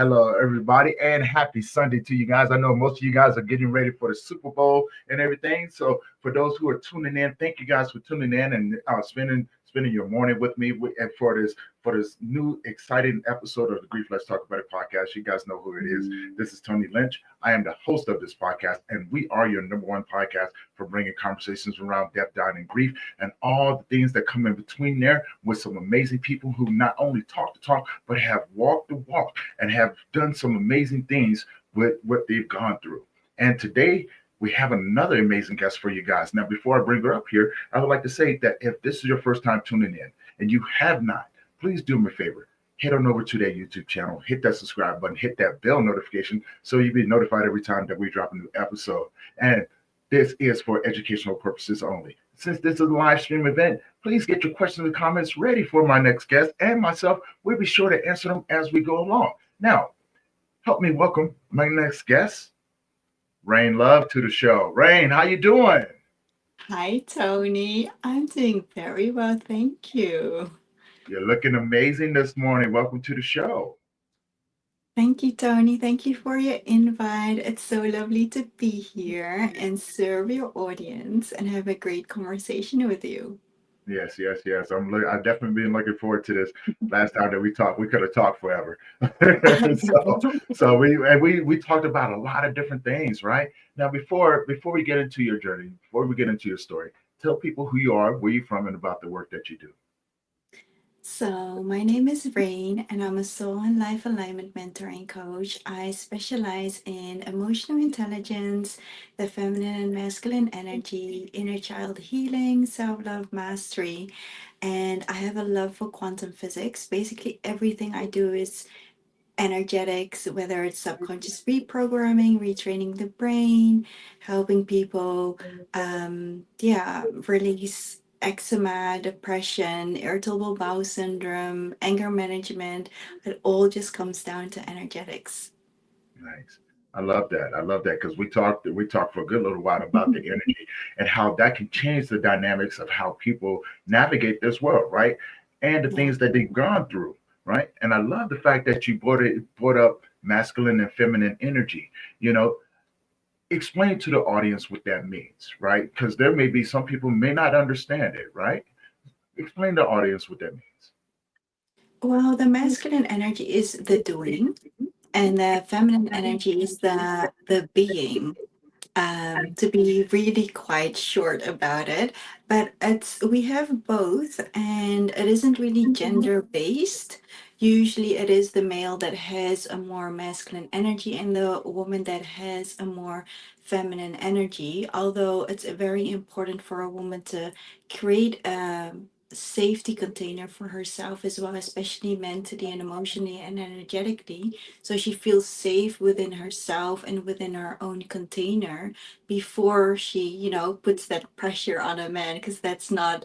Hello, everybody, and happy Sunday to you guys. I know most of you guys are getting ready for the Super Bowl and everything. So, for those who are tuning in, thank you guys for tuning in and spending your morning with me and for this new exciting episode of the Grief Let's Talk About It podcast. You guys know who it is. This is Tony Lynch. I am the host of this podcast, and we are your number one podcast for bringing conversations around death, dying, and grief, and all the things that come in between there with some amazing people who not only talk the talk but have walked the walk and have done some amazing things with what they've gone through. And today we have another amazing guest for you guys. Now, before I bring her up here, I would like to say that if this is your first time tuning in and you have not, please do me a favor. Head on over to that YouTube channel, hit that subscribe button, hit that bell notification so you'll be notified every time that we drop a new episode. And this is for educational purposes only. Since this is a live stream event, please get your questions and comments ready for my next guest and myself. We'll be sure to answer them as we go along. Now, help me welcome my next guest, Rain Love, to the show. Rain, how you doing? Hi, Tony. I'm doing very well, thank you. You're looking amazing this morning. Welcome to the show. Thank you, Tony. Thank you for your invite. It's so lovely to be here and serve your audience and have a great conversation with you. Yes, yes, yes. I've definitely been looking forward to this. Last time that we talked, we could have talked forever. so we talked about a lot of different things, right? Now, before we get into your journey, before we get into your story, tell people who you are, where you're from, and about the work that you do. So, my name is Rain, and I'm a soul and life alignment mentor and coach. I specialize in emotional intelligence, the feminine and masculine energy, inner child healing, self love mastery, and I have a love for quantum physics. Basically, everything I do is energetics, whether it's subconscious reprogramming, retraining the brain, helping people, release eczema, depression, irritable bowel syndrome, anger management. It all just comes down to energetics. Nice. I love that. I love that because we talked for a good little while about the energy and how that can change the dynamics of how people navigate this world, right? And the Yeah. things that they've gone through, right? And I love the fact that you brought up masculine and feminine energy. You know, explain to the audience what that means, right? Because there may be some people may not understand it, right? Explain to the audience what that means. Well, the masculine energy is the doing, and the feminine energy is the being. To be really quite short about it, but it's we have both, and it isn't really gender based. Usually, it is the male that has a more masculine energy and the woman that has a more feminine energy. Although it's very important for a woman to create a safety container for herself as well, especially mentally and emotionally and energetically, so she feels safe within herself and within her own container before she, puts that pressure on a man, because that's not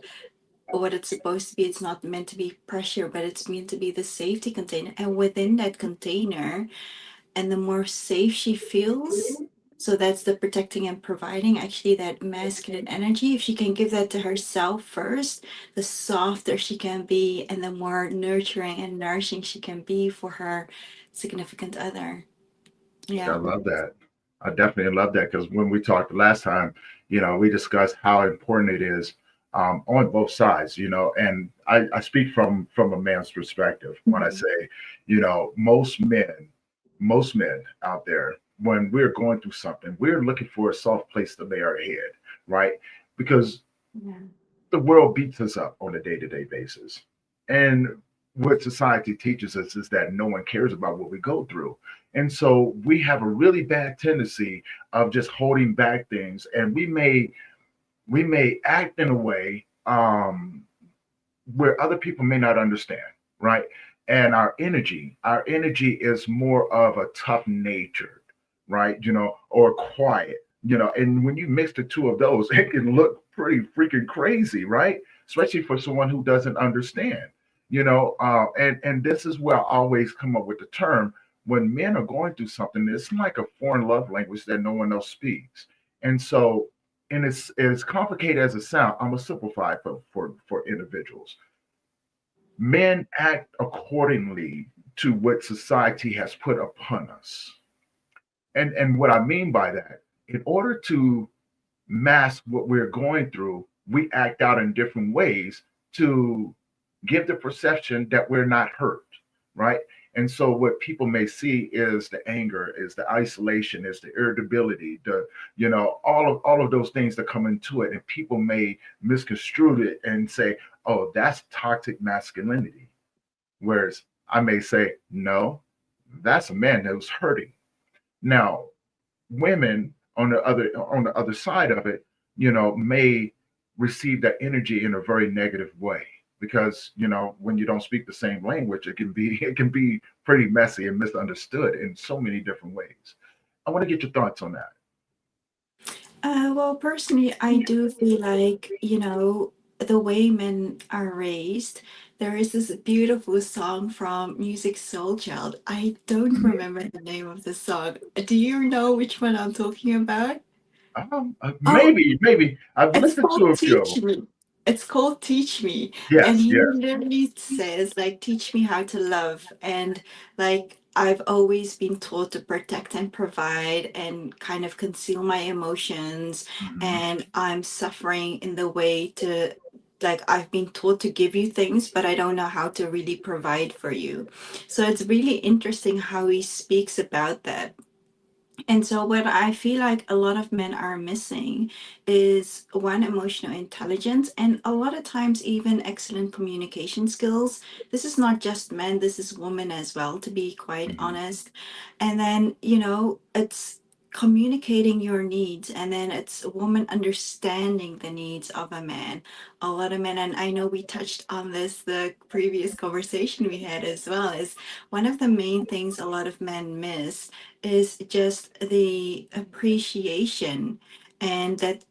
what it's supposed to be. It's not meant to be pressure, but it's meant to be the safety container. And within that container, and the more safe she feels, so that's the protecting and providing, actually, that masculine energy. If she can give that to herself first, the softer she can be and the more nurturing and nourishing she can be for her significant other. I Yeah. love that. I definitely love that because when we talked last time, we discussed how important it is on both sides, and I speak from a man's perspective when I Mhm. say, most men out there, when we're going through something, we're looking for a soft place to lay our head, right? Because Yeah. the world beats us up on a day-to-day basis. And what society teaches us is that no one cares about what we go through. And so we have a really bad tendency of just holding back things, and we may act in a way where other people may not understand, right? And our energy is more of a tough natured, right? Or quiet, and when you mix the two of those, it can look pretty freaking crazy, right? Especially for someone who doesn't understand, and this is where I always come up with the term when men are going through something, it's like a foreign love language that no one else speaks. And so, and it's as complicated as it sounds, I'm gonna simplify it for individuals. Men act accordingly to what society has put upon us. And what I mean by that, in order to mask what we're going through, we act out in different ways to give the perception that we're not hurt, right? And so what people may see is the anger, is the isolation, is the irritability, the all of those things that come into it, and people may misconstrue it and say, "Oh, that's toxic masculinity." Whereas I may say, "No, that's a man that was hurting." Now, women on the other side of it, may receive that energy in a very negative way because when you don't speak the same language, it can be pretty messy and misunderstood in so many different ways. I want to get your thoughts on that. Well, personally, I do feel like, the way men are raised, there is this beautiful song from Music Soul Child. I don't remember the name of the song. Do you know which one I'm talking about? Oh, Maybe I've it's listened to called a few of Teach them. Me. It's called Teach Me. And Yes, he yes. literally says, like, teach me how to love. And like, I've always been taught to protect and provide and kind of conceal my emotions. Hmm. And I'm suffering in the way to, like, I've been taught to give you things, but I don't know how to really provide for you. So it's really interesting how he speaks about that. And so, what I feel like a lot of men are missing is one, emotional intelligence, and a lot of times, even excellent communication skills. This is not just men, this is women as well, to be quite Hmm. honest. And then, it's communicating your needs, and then it's a woman understanding the needs of a man. A lot of men, and I know we touched on this the previous conversation we had as well, is one of the main things a lot of men miss is just the appreciation, and that,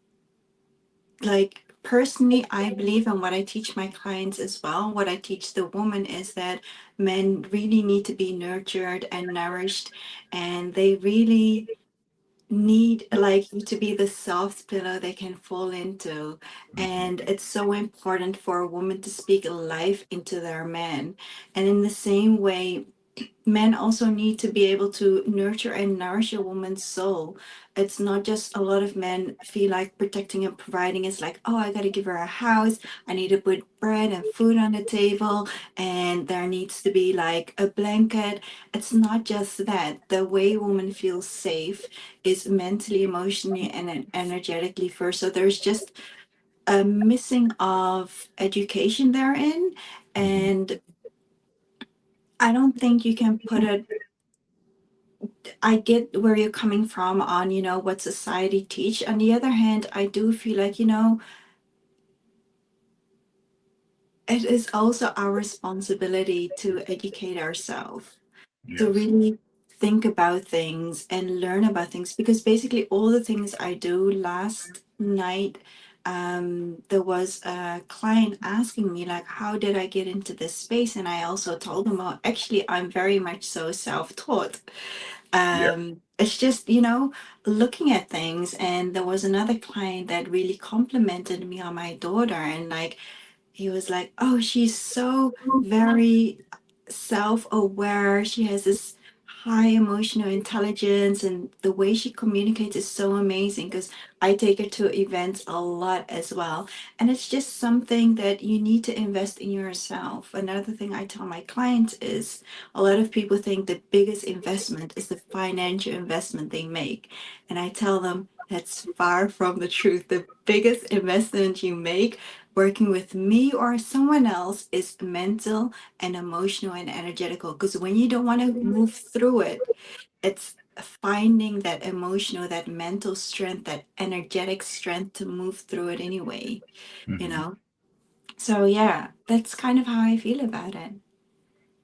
like, personally I believe, and what I teach my clients as well, what I teach the woman is that men really need to be nurtured and nourished, and they really need, like, you to be the soft pillow they can fall into. And Hmm. it's so important for a woman to speak life into their man. And in the same way, men also need to be able to nurture and nourish a woman's soul. It's not just, a lot of men feel like protecting and providing is like, oh, I got to give her a house. I need to put bread and food on the table, and there needs to be like a blanket. It's not just that. The way women feel safe is mentally, emotionally, and energetically first. So there's just a missing of education therein. Hmm. And I don't think you can put it, I get where you're coming from on, what society teach. On the other hand, I do feel like, it is also our responsibility to educate ourselves, to Yes. really think about things and learn about things. Because basically all the things I do, last night, there was a client asking me like, how did I get into this space? And I also told them, oh, actually, I'm very much so self-taught. Yeah. It's just, looking at things. And there was another client that really complimented me on my daughter, and like, he was like, oh, she's so very self-aware. She has this high emotional intelligence, and the way she communicates is so amazing, because I take her to events a lot as well. And it's just something that you need to invest in yourself. Another thing I tell my clients is, a lot of people think the biggest investment is the financial investment they make. And I tell them that's far from the truth. The biggest investment you make working with me or someone else is mental and emotional and energetical. Because when you don't want to move through it, it's finding that emotional, that mental strength, that energetic strength to move through it anyway, you Hmm. know? So, yeah, that's kind of how I feel about it.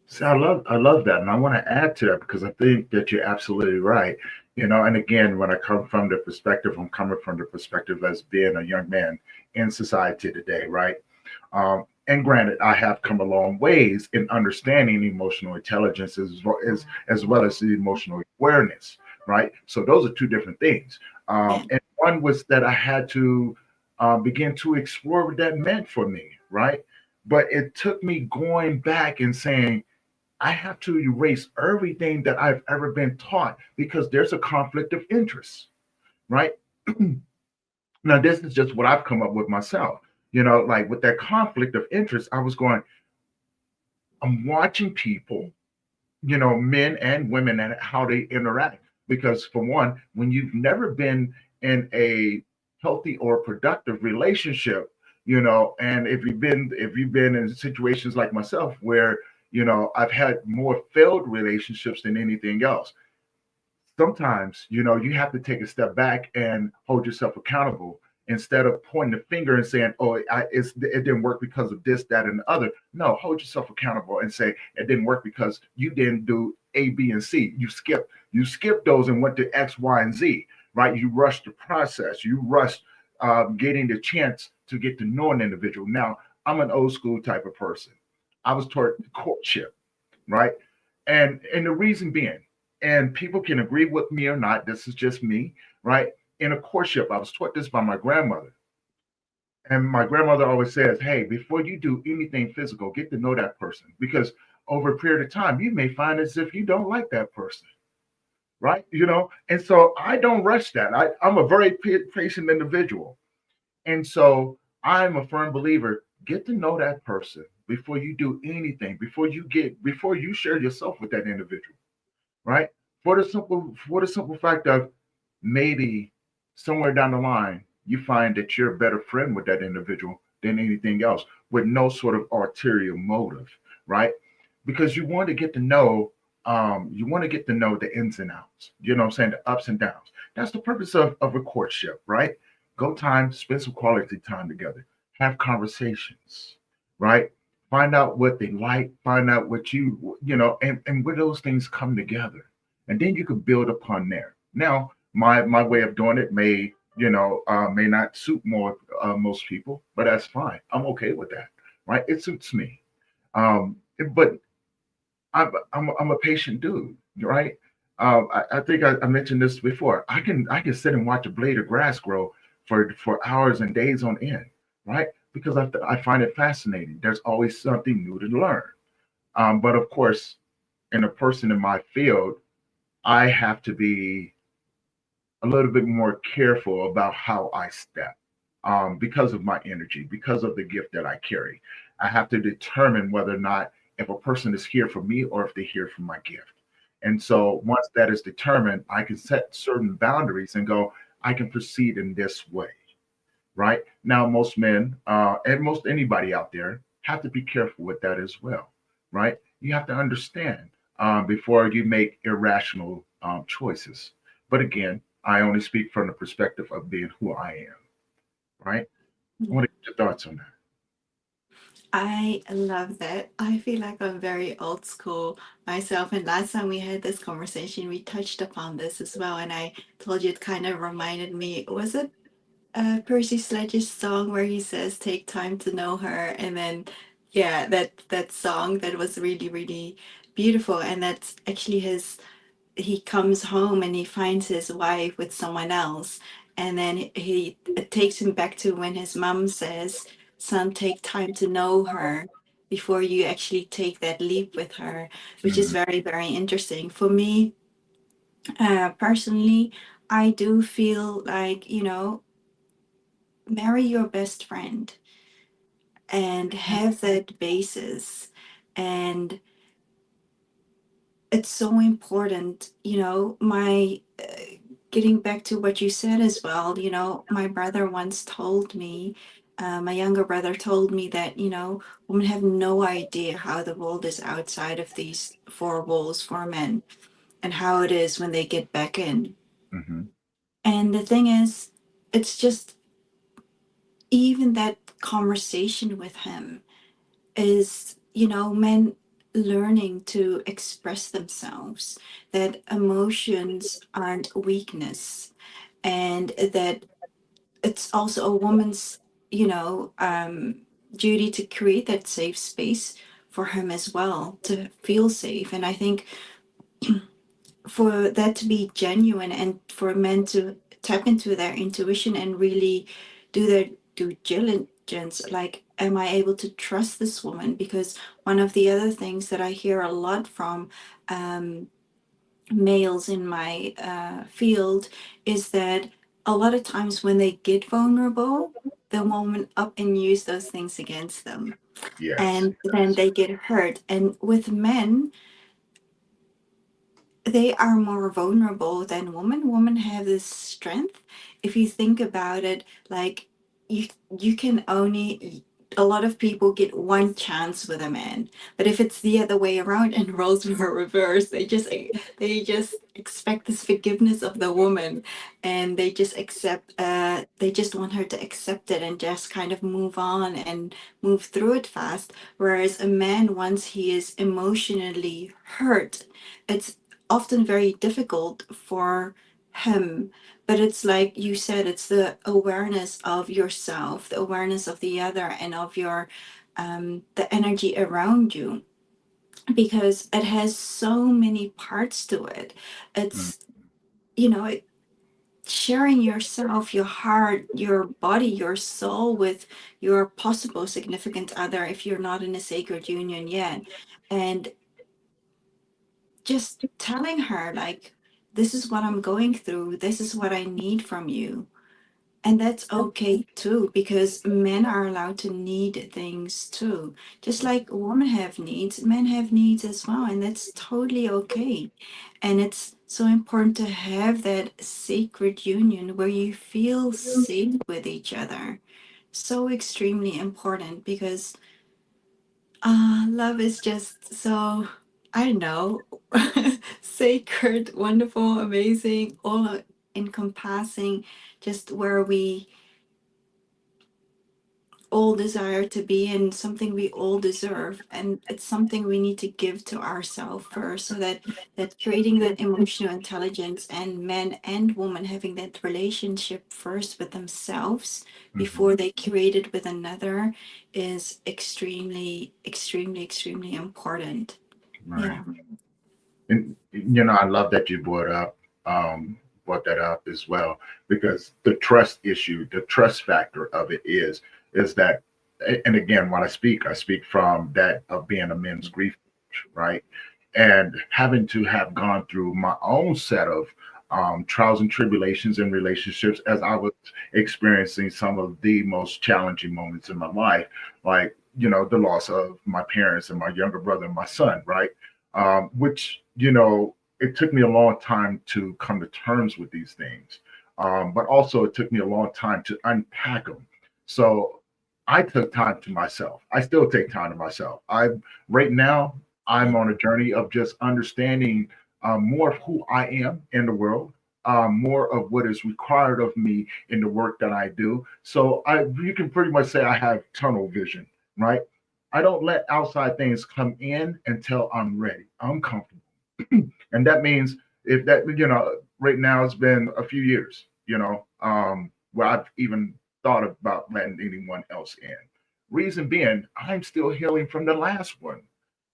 See, I love that, and I want to add to that because I think that you're absolutely right. And again, when I come from the perspective, I'm coming from the perspective as being a young man in society today, right? And granted, I have come a long ways in understanding emotional intelligence as well as the emotional awareness, right? So those are two different things. Yeah. And one was that I had to begin to explore what that meant for me, right? But it took me going back and saying, I have to erase everything that I've ever been taught because there's a conflict of interest, right? Now, this is just what I've come up with myself. Like with that conflict of interest, I was going, I'm watching people, men and women, and how they interact. Because for one, when you've never been in a healthy or productive relationship, and if you've been in situations like myself where, I've had more failed relationships than anything else, sometimes you have to take a step back and hold yourself accountable instead of pointing the finger and saying, oh, it didn't work because of this, that, and the other. No, hold yourself accountable and say it didn't work because you didn't do A, B, and C. You skipped those and went to X, Y, and Z. Right? You rushed the process. You rushed getting the chance to get to know an individual. Now, I'm an old school type of person. I was taught courtship, right? And the reason being, and people can agree with me or not, this is just me, right? In a courtship, I was taught this by my grandmother. And my grandmother always says, hey, before you do anything physical, get to know that person. Because over a period of time, you may find as if you don't like that person, right? And so I don't rush that. I'm a very patient individual. And so I'm a firm believer, get to know that person before you do anything, before you share yourself with that individual, right? For the simple fact of maybe somewhere down the line you find that you're a better friend with that individual than anything else, with no sort of ulterior motive, right? Because you want to get to know the ins and outs. You know what I'm saying? The ups and downs. That's the purpose of a courtship, right? Go time, spend some quality time together, have conversations, right? Find out what they like, find out what and where those things come together. And then you can build upon there. Now, my way of doing it may not suit most people, but that's fine. I'm okay with that, right? It suits me. But I'm a patient dude, right? I think I mentioned this before. I can sit and watch a blade of grass grow for hours and days on end, right? Because I find it fascinating. There's always something new to learn. But of course, in a person in my field, I have to be a little bit more careful about how I step, because of my energy, because of the gift that I carry. I have to determine whether or not if a person is here for me or if they're here for my gift. And so once that is determined, I can set certain boundaries and go, I can proceed in this way, right? Now, most men and most anybody out there have to be careful with that as well, right? You have to understand before you make irrational choices. But again, I only speak from the perspective of being who I am, right? I want to get your thoughts on that. I love that. I feel like I'm very old school myself. And last time we had this conversation, we touched upon this as well. And I told you it kind of reminded me, was it Percy Sledge's song where he says, "Take time to know her," and then yeah, that song that was really really beautiful, and that's actually his. He comes home and he finds his wife with someone else, and then he it takes him back to when his mom says, "Son, take time to know her." Before you actually take that leap with her, which is Hmm. very, very interesting. For me, personally, I do feel like, marry your best friend and have that basis. And it's so important, my getting back to what you said as well, my brother once told me, my younger brother told me that, women have no idea how the world is outside of these four walls for men and how it is when they get back in. Hmm. And the thing is, it's just even that conversation with him is, men learning to express themselves, that emotions aren't weakness, and that it's also a woman's, duty to create that safe space for him as well to feel safe. And I think for that to be genuine and for men to tap into their intuition and really do their due diligence, like am I able to trust this woman? Because one of the other things that I hear a lot from um, males in my field is that a lot of times when they get vulnerable, the woman up and use those things against them, Yes. and then they get hurt. And with men, they are more vulnerable than women. Women have this strength. If you think about it, like you you can only, a lot of people get one chance with a man. But if it's the other way around and roles were reversed, they just expect this forgiveness of the woman, and they just accept they just want her to accept it and just kind of move on and move through it fast. Whereas a man, once he is emotionally hurt, it's often very difficult for him. But it's like you said, it's the awareness of yourself, the awareness of the other, and of your the energy around you, because it has so many parts to it. Mm. It's, you know, sharing yourself, your heart, your body, your soul with your possible significant other if you're not in a sacred union yet. And just telling her, like, this is what I'm going through, this is what I need from you. And that's okay too, because men are allowed to need things too. Just like women have needs, men have needs as well, and that's totally okay. And it's so important to have that sacred union where you feel safe with each other. So extremely important, because love is just so, I don't know, sacred, wonderful, amazing, all encompassing, just where we all desire to be, and something we all deserve. And it's something we need to give to ourselves first, so that creating that emotional intelligence, and men and women having that relationship first with themselves Mhm. before they create it with another, is extremely, extremely, extremely important. Right. Yeah. And I love that you brought that up as well, because the trust issue, the trust factor of it is that, and again, when I speak from that of being a men's grief coach, right? And having to have gone through my own set of trials and tribulations in relationships as I was experiencing some of the most challenging moments in my life, like, the loss of my parents and my younger brother and my son, right? Which, it took me a long time to come to terms with these things. But also, it took me a long time to unpack them. So I took time to myself. I still take time to myself. Right now, I'm on a journey of just understanding more of who I am in the world, more of what is required of me in the work that I do. So you can pretty much say I have tunnel vision, right? I don't let outside things come in until I'm ready. I'm comfortable. And that means, if that, right now it's been a few years, where I've even thought about letting anyone else in. Reason being, I'm still healing from the last one,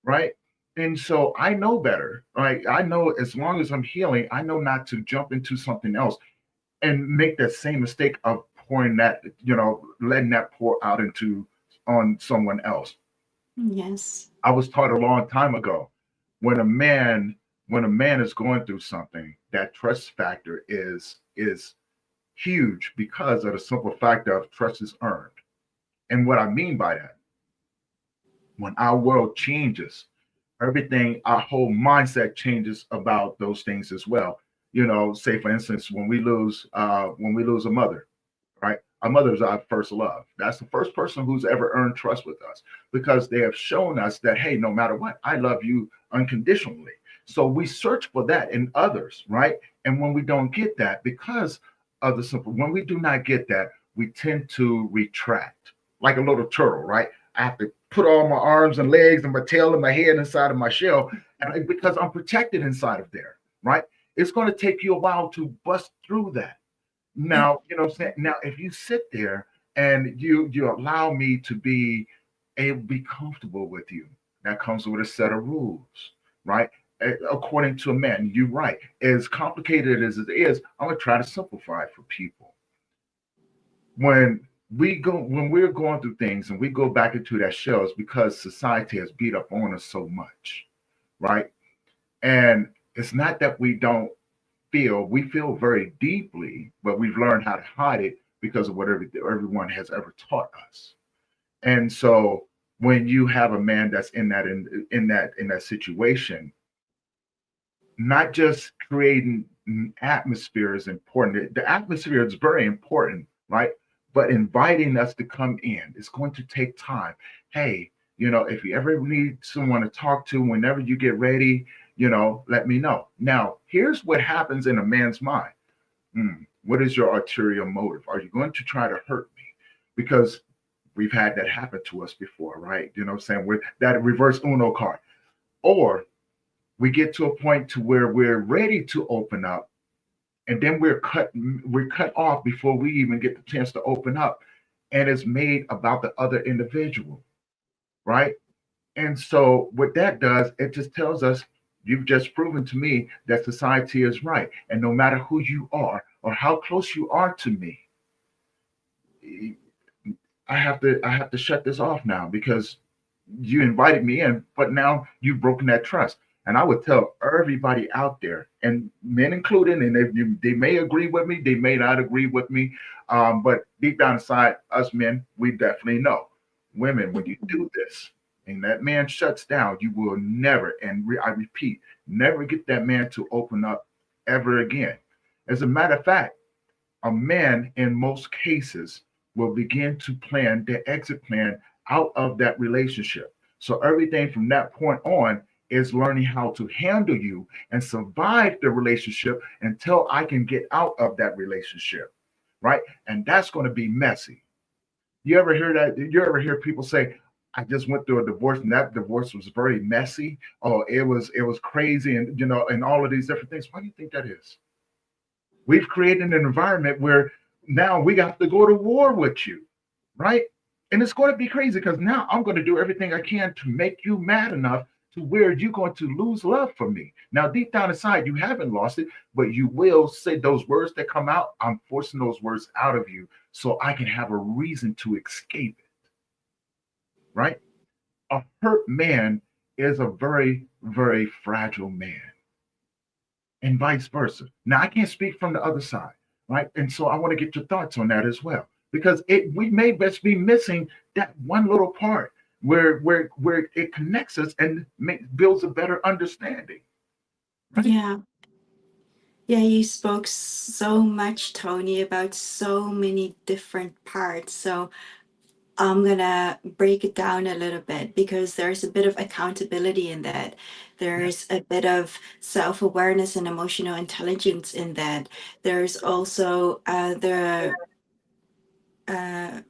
right? And so I know better, right? I know, as long as I'm healing, I know not to jump into something else and make that same mistake of pouring that, letting that pour out into on someone else. Yes. I was taught a long time ago, when a man when a man is going through something, that trust factor is huge, because of the simple fact of trust is earned. And what I mean by that, when our world changes, everything, our whole mindset changes about those things as well. Say for instance, when we lose a mother, right? Our mother is our first love. That's the first person who's ever earned trust with us, because they have shown us that, hey, no matter what, I love you unconditionally. So we search for that in others, right? And when we don't get that, because of the simple, when we do not get that, we tend to retract like a little turtle, right? I have to put all my arms and legs and my tail and my head inside of my shell, and because I'm protected inside of there, right? It's going to take you a while to bust through that. Yeah. Now, what I'm saying? Now, if you sit there and you allow me to be able to be comfortable with you, that comes with a set of rules, right? According to a man, you're right. As complicated as it is, I'm gonna try to simplify it for people. When we go when we're going through things and we go back into that shell, it's because society has beat up on us so much, right? And it's not that we don't feel, we feel very deeply, but we've learned how to hide it because of what everyone has ever taught us. And so when you have a man that's in that situation, not just creating an atmosphere is important. The atmosphere is very important, right? But inviting us to come in, it's going to take time. Hey, if you ever need someone to talk to, whenever you get ready, let me know. Now, here's what happens in a man's mind. What is your ulterior motive? Are you going to try to hurt me? Because we've had that happen to us before, right? You know what I'm saying? With that reverse Uno card. Or we get to a point to where we're ready to open up, and then we're cut off before we even get the chance to open up, and it's made about the other individual, right? And so what that does, it just tells us, you've just proven to me that society is right, and no matter who you are or how close you are to me, I have to shut this off now because you invited me in, but now you've broken that trust. And I would tell everybody out there, and men included, and they may agree with me, they may not agree with me, but deep down inside, us men, we definitely know. Women, when you do this, and that man shuts down, you will never, and I repeat, never get that man to open up ever again. As a matter of fact, a man in most cases will begin to plan the exit plan out of that relationship. So everything from that point on is learning how to handle you and survive the relationship until I can get out of that relationship, right? And that's going to be messy. You ever hear that? You ever hear people say, I just went through a divorce and that divorce was very messy. Oh, it was crazy, and and all of these different things. Why do you think that is? We've created an environment where now we have to go to war with you, right? And it's going to be crazy because now I'm going to do everything I can to make you mad enough to where you're going to lose love for me. Now, deep down inside, you haven't lost it, but you will say those words that come out. I'm forcing those words out of you so I can have a reason to escape it, right? A hurt man is a very, very fragile man, and vice versa. Now, I can't speak from the other side, right? And so I want to get your thoughts on that as well, because we may best be missing that one little part where it connects us and builds a better understanding, right? Yeah. Yeah, you spoke so much, Tony, about so many different parts. So I'm gonna break it down a little bit because there's a bit of accountability in that. Yeah. There's a bit of self-awareness and emotional intelligence in that. There's also the uh,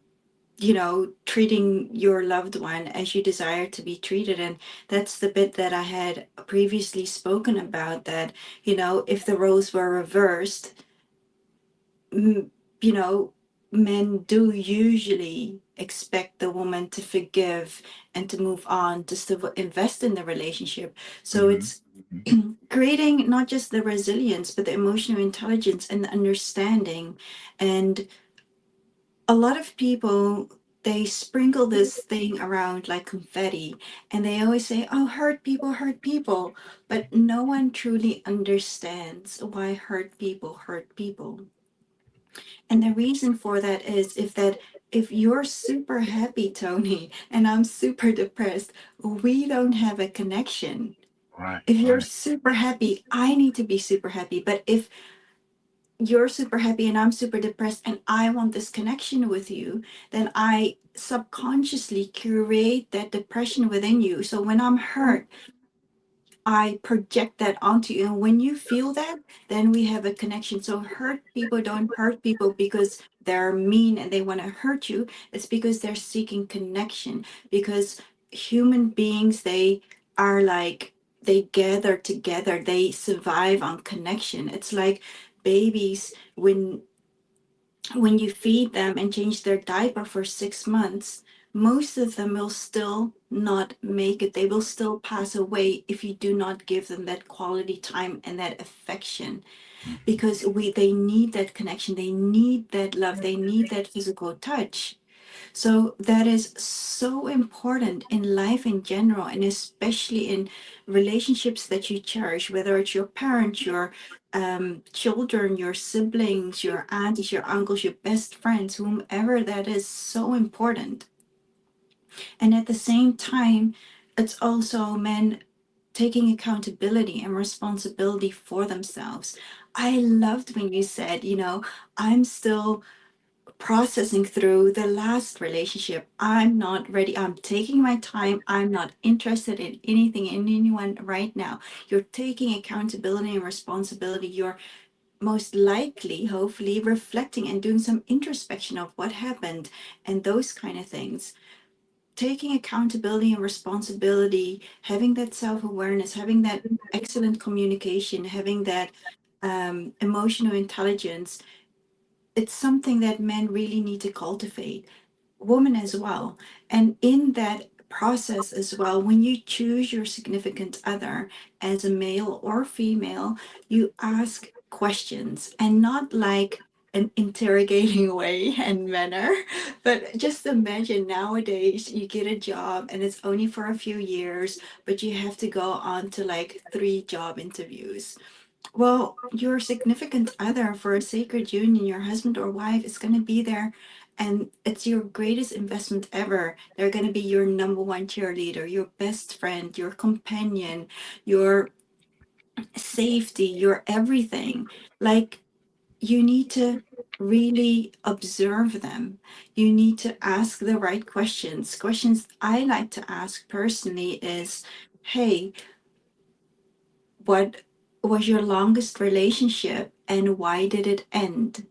treating your loved one as you desire to be treated. And that's the bit that I had previously spoken about, that, if the roles were reversed, m- you know, men do usually expect the woman to forgive and to move on, just to invest in the relationship. So Hmm. it's creating not just the resilience, but the emotional intelligence and the understanding. And a lot of people, they sprinkle this thing around like confetti, and they always say, oh, hurt people, but no one truly understands why hurt people. And the reason for that is, if you're super happy, Tony, and I'm super depressed, we don't have a connection. Right, If you're right, super happy, I need to be super happy. But if you're super happy and I'm super depressed and I want this connection with you, then I subconsciously create that depression within you. So when I'm hurt, I project that onto you. And when you feel that, then we have a connection. So hurt people don't hurt people because they're mean and they want to hurt you. It's because they're seeking connection. Because human beings, they are like, they gather together, they survive on connection. It's like babies, when you feed them and change their diaper for 6 months, most of them will still not make it. They will still pass away if you do not give them that quality time and that affection. because they need that connection, they need that love, they need that physical touch. So that is so important in life in general, and especially in relationships that you cherish, whether it's your parents, your children, your siblings, your aunties, your uncles, your best friends, whomever, that is so important. And at the same time, it's also men taking accountability and responsibility for themselves. I loved when you said, I'm still processing through the last relationship. I'm not ready. I'm taking my time. I'm not interested in anything, in anyone right now. You're taking accountability and responsibility. You're most likely, hopefully, reflecting and doing some introspection of what happened and those kind of things. Taking accountability and responsibility, having that self awareness, having that excellent communication, having that emotional intelligence, it's something that men really need to cultivate, women as well. And in that process as well, when you choose your significant other as a male or female, you ask questions, and not like an interrogating way and manner, but just imagine nowadays you get a job and it's only for a few years, but you have to go on to like 3 job interviews. Well, your significant other for a sacred union, your husband or wife, is going to be there, and it's your greatest investment ever. They're going to be your number one cheerleader, your best friend, your companion, your safety, your everything. Like, you need to really observe them. You need to ask the right questions. Questions I like to ask personally is, hey, what was your longest relationship and why did it end?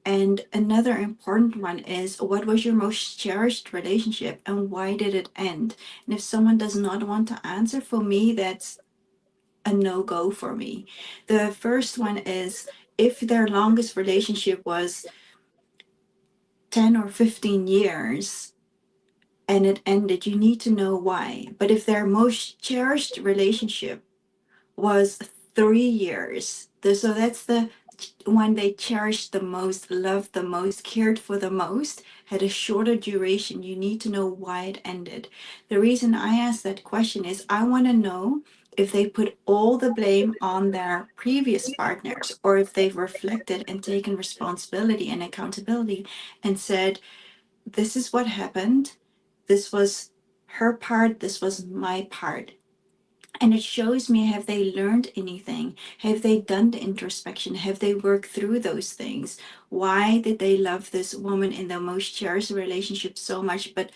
And another important one is, what was your most cherished relationship and why did it end? And if someone does not want to answer, for me, that's a no go for me. The first one is, if their longest relationship was 10 or 15 years and it ended, you need to know why. But if their most cherished relationship was 3 years. So that's the one they cherished the most, loved the most, cared for the most, had a shorter duration. You need to know why it ended. The reason I ask that question is, I want to know if they put all the blame on their previous partners, or if they've reflected and taken responsibility and accountability and said, this is what happened. This was her part. This was my part. And it shows me, have they learned anything? Have they done the introspection? Have they worked through those things? Why did they love this woman in the most cherished relationship so much, but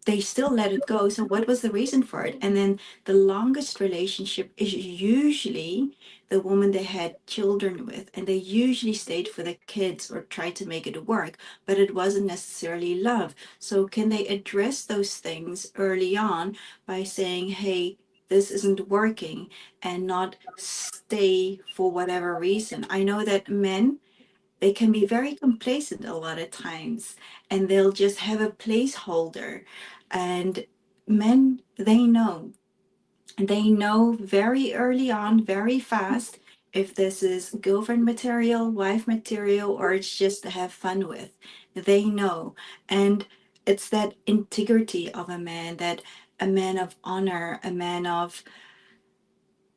they still let it go? So what was the reason for it? And then the longest relationship is usually the woman they had children with, and they usually stayed for the kids or tried to make it work, but it wasn't necessarily love. So can they address those things early on by saying, hey, this isn't working, and not stay for whatever reason? I know that men, they can be very complacent a lot of times, and they'll just have a placeholder. And men, they know very early on, very fast, if this is girlfriend material, wife material, or it's just to have fun with. They know. And it's that integrity of a man, that a man of honor, a man of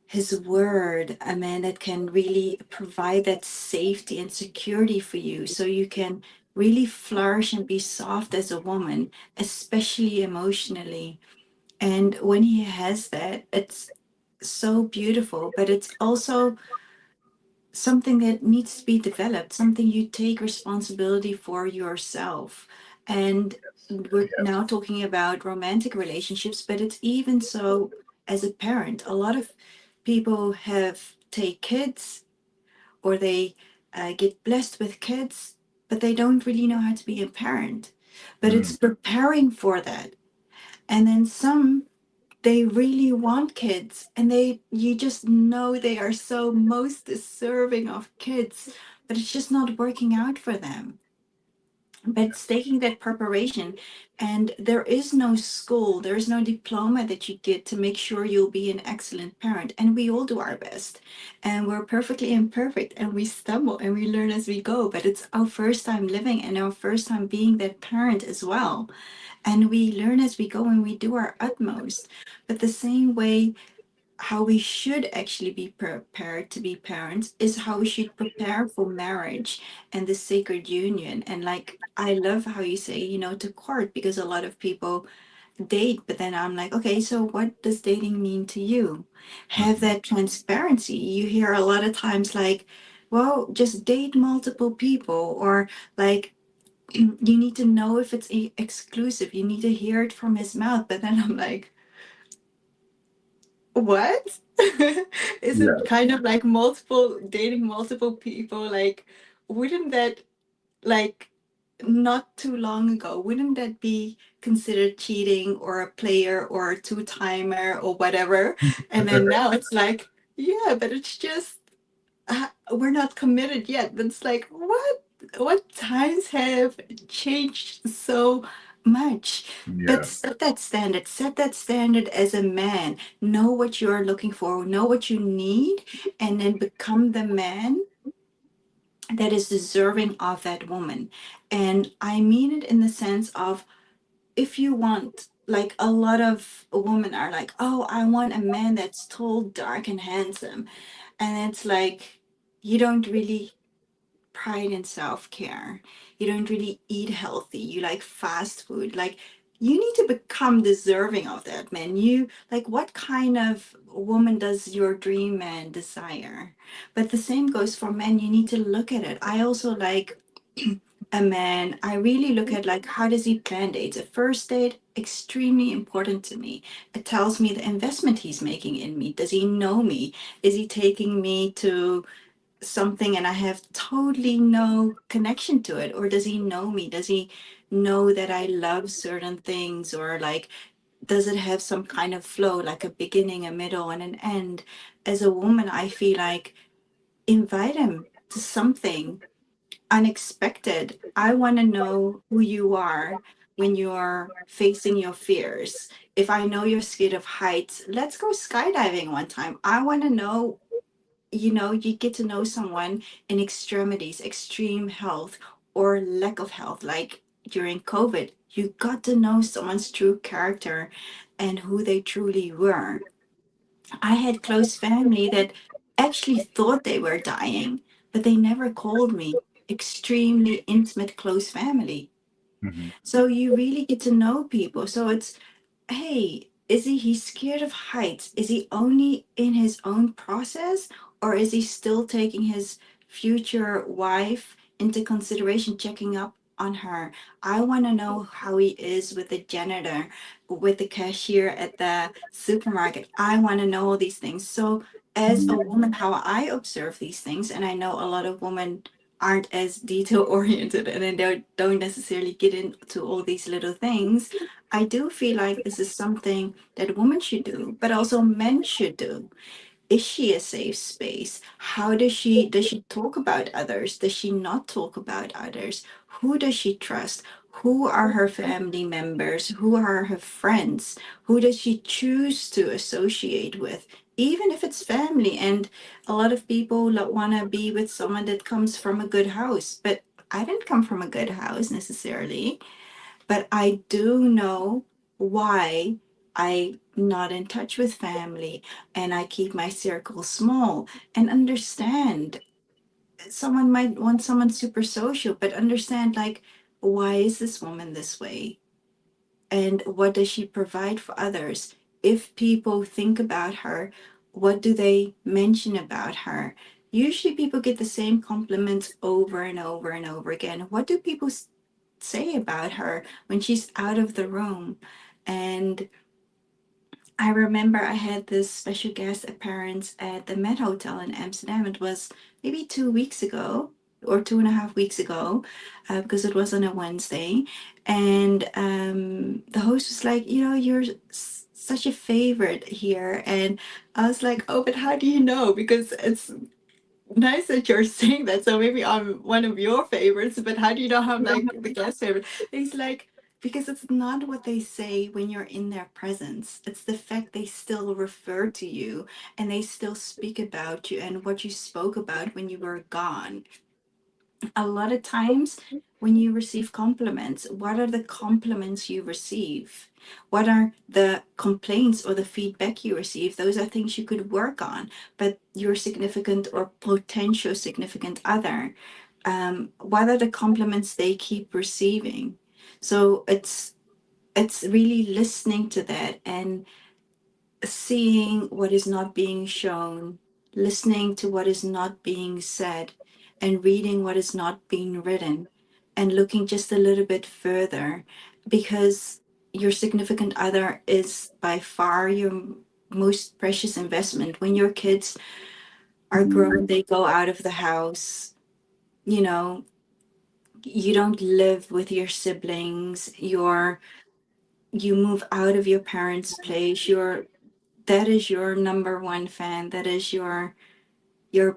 his word, a man that can really provide that safety and security for you, so you can really flourish and be soft as a woman, especially emotionally. And when he has that, it's so beautiful, but it's also something that needs to be developed, something you take responsibility for yourself. And we're now talking about romantic relationships, but it's even so as a parent. A lot of people have take kids, or they get blessed with kids, but they don't really know how to be a parent. But Mm. it's preparing for that. And then some, they really want kids, and you just know they are so most deserving of kids, but it's just not working out for them. but it's taking that preparation. And there is no school, there's no diploma that you get to make sure you'll be an excellent parent. And we all do our best, and we're perfectly imperfect, and we stumble and we learn as we go, but it's our first time living and our first time being that parent as well. And we learn as we go and we do our utmost. But the same way how we should actually be prepared to be parents is how we should prepare for marriage and the sacred union. And like, I love how you say, to court, because a lot of people date, but then I'm like, okay, so what does dating mean to you? Have Mhm. that transparency. You hear a lot of times like, well, just date multiple people, or like, you need to know if it's exclusive. You need to hear it from his mouth. But then I'm like, what? Is it Yeah. kind of like multiple dating multiple people? Like, wouldn't that, like, not too long ago, wouldn't that be considered cheating or a player or a two-timer or whatever? And then now it's like, yeah, but it's just we're not committed yet. But it's like, what? What times have changed so much? But Yeah. set that standard as a man. Know what you are looking for, know what you need, and then become the man that is deserving of that woman. And I mean it in the sense of, if you want, like, a lot of women are like, oh, I want a man that's tall, dark, and handsome. And it's like, you don't really pride in self-care. You don't really eat healthy. You like fast food. Like, you need to become deserving of that, man. You like, what kind of woman does your dream man desire? But the same goes for men. You need to look at it. I also like a man. I really look at, like, how does he plan dates? A first date, extremely important to me. It tells me the investment he's making in me. Does he know me? Is he taking me to something and I have totally no connection to it? Or does he know me? Does he know that I love certain things? Or like, does it have some kind of flow, like a beginning, a middle, and an end? As a woman, I feel like, invite him to something unexpected. I want to know who you are when you're facing your fears. If I know you're scared of heights, let's go skydiving one time. I want to know, you get to know someone in extremities, extreme health or lack of health, like during COVID. You got to know someone's true character and who they truly were. I had close family that actually thought they were dying, but they never called me. Extremely intimate, close family. Mhm. So you really get to know people. So it's, hey, he's scared of heights? Is he only in his own process, or is he still taking his future wife into consideration, checking up on her? I want to know how he is with the janitor, with the cashier at the supermarket. I want to know all these things. So as a woman, how I observe these things, and I know a lot of women aren't as detail oriented and they don't necessarily get into all these little things. I do feel like this is something that women should do, but also men should do. Is she a safe space? How does she talk about others? Does she not talk about others? Who does she trust? Who are her family members? Who are her friends? Who does she choose to associate with? Even if it's family, and a lot of people want to be with someone that comes from a good house, but I didn't come from a good house necessarily. But I do know why I'm not in touch with family, and I keep my circle small, and understand someone might want someone super social, but understand, like, why is this woman this way? And what does she provide for others? If people think about her, what do they mention about her? Usually people get the same compliments over and over and over again. What do people say about her when she's out of the room? And I remember I had this special guest appearance at the Met Hotel in Amsterdam. It was maybe 2 weeks ago or 2.5 weeks ago, because it was on a Wednesday. And the host was like, you're such a favorite here. And I was like, oh, but how do you know? Because it's Nice that you're saying that. So maybe I'm one of your favorites, but how do you know I'm like the guest favorite? It's like, because it's not what they say when you're in their presence. It's the fact they still refer to you and they still speak about you and what you spoke about when you were gone. A lot of times when you receive compliments, what are the compliments you receive? What are the complaints or the feedback you receive? Those are things you could work on, but your significant or potential significant other, what are the compliments they keep receiving? So it's really listening to that and seeing what is not being shown, listening to what is not being said, and reading what is not being written, and looking just a little bit further, because your significant other is by far your most precious investment. When your kids are grown, they go out of the house, you know, you don't live with your siblings, you move out of your parents' place, that is your number one fan. That is your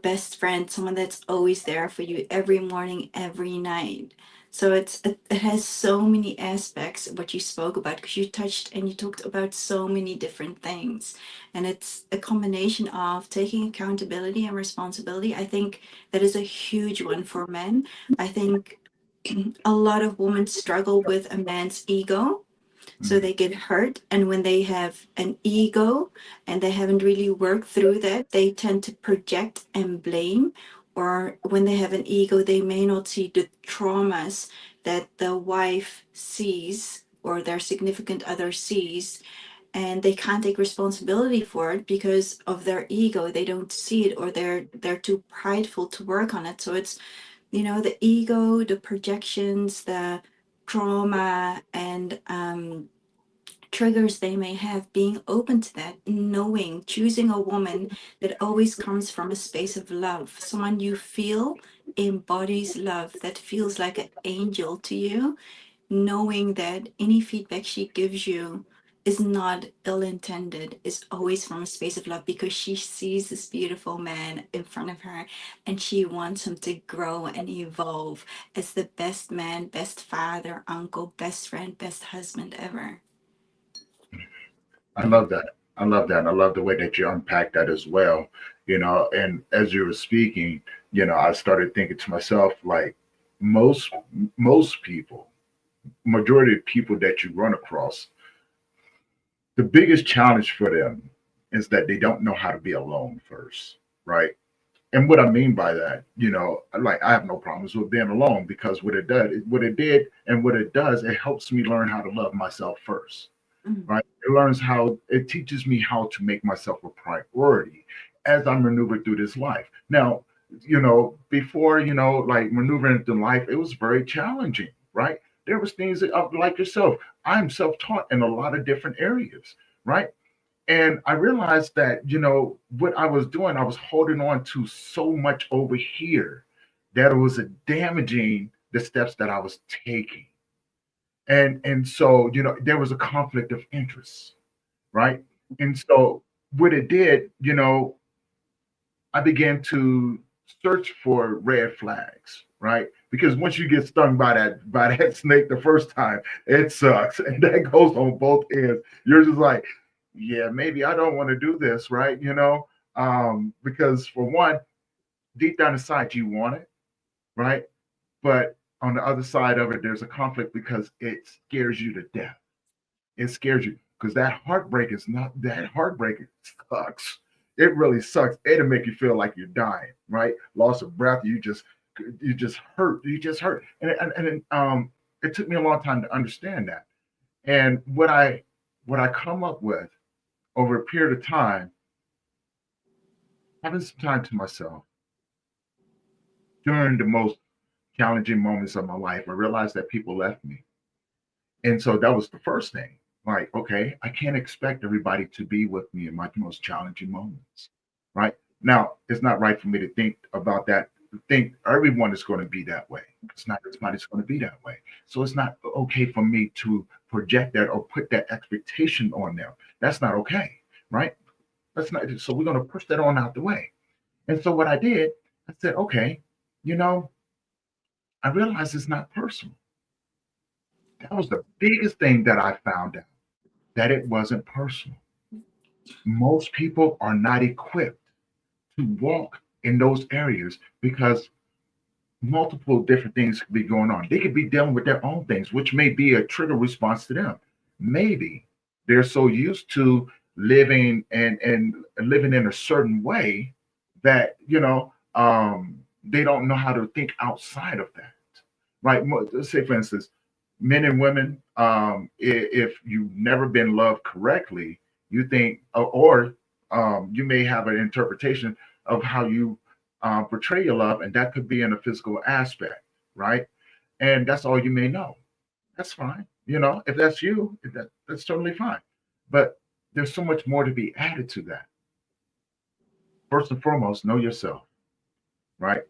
best friend, someone that's always there for you every morning, every night. So it has so many aspects what you spoke about, because you touched and you talked about so many different things. And it's a combination of taking accountability and responsibility. I think that is a huge one for men. I think a lot of women struggle with a man's ego, so Mhm. they get hurt. And when they have an ego and they haven't really worked through that, they tend to project and blame. Or when they have an ego, they may not see the traumas that the wife sees or their significant other sees, and they can't take responsibility for it because of their ego. They don't see it, or they're too prideful to work on it. So it's, the ego, the projections, the trauma, and triggers they may have, being open to that, knowing, choosing a woman that always comes from a space of love, someone you feel embodies love, that feels like an angel to you, knowing that any feedback she gives you is not ill intended, is always from a space of love, because she sees this beautiful man in front of her and she wants him to grow and evolve as the best man, best father, uncle, best friend, best husband ever. I love that. I love that. I love the way that you unpack that as well. And as you were speaking, I started thinking to myself, like most most people, majority of people that you run across, the biggest challenge for them is that they don't know how to be alone first, right? And what I mean by that, like I have no problems with being alone, because what it did, and what it does, it helps me learn how to love myself first, Mm. right? It teaches me how to make myself a priority as I maneuver through this life. Now, before, like maneuvering through life, it was very challenging, right? There was things that, like yourself, I'm self-taught in a lot of different areas, right? And I realized that, what I was doing, I was holding on to so much over here that it was damaging the steps that I was taking. And so, there was a conflict of interest, right? And so what it did, I began to search for red flags, right? Because once you get stung by that snake the first time, it sucks. And that goes on both ends. You're just like, yeah, maybe I don't want to do this, right? Because for one, deep down inside you want it, right? But on the other side of it, there's a conflict because it scares you to death. It scares you because that heartbreak sucks. It really sucks. It'll make you feel like you're dying, right? Loss of breath. You just hurt. You just hurt. And it took me a long time to understand that. And what I come up with over a period of time, having some time to myself during the most challenging moments of my life, I realized that people left me. And so that was the first thing. Like, okay, I can't expect everybody to be with me in my most challenging moments. Right. Now, it's not right for me to think about that, think everyone is going to be that way. It's not everybody's going to be that way. So it's not okay for me to project that or put that expectation on them. That's not okay. Right. That's not, so we're going to push that on out the way. And so what I did I said, okay, you know, I realized it's not personal. That was the biggest thing that I found out, that it wasn't personal. Most people are not equipped to walk in those areas because multiple different things could be going on. They could be dealing with their own things, which may be a trigger response to them. Maybe they're so used to living and living in a certain way that they don't know how to think outside of that. Right? Let's say, for instance, men and women. If you've never been loved correctly, you think, or you may have an interpretation of how you portray your love, and that could be in a physical aspect, right? And that's all you may know. That's fine. If that's you, that's totally fine. But there's so much more to be added to that. First and foremost, know yourself, right?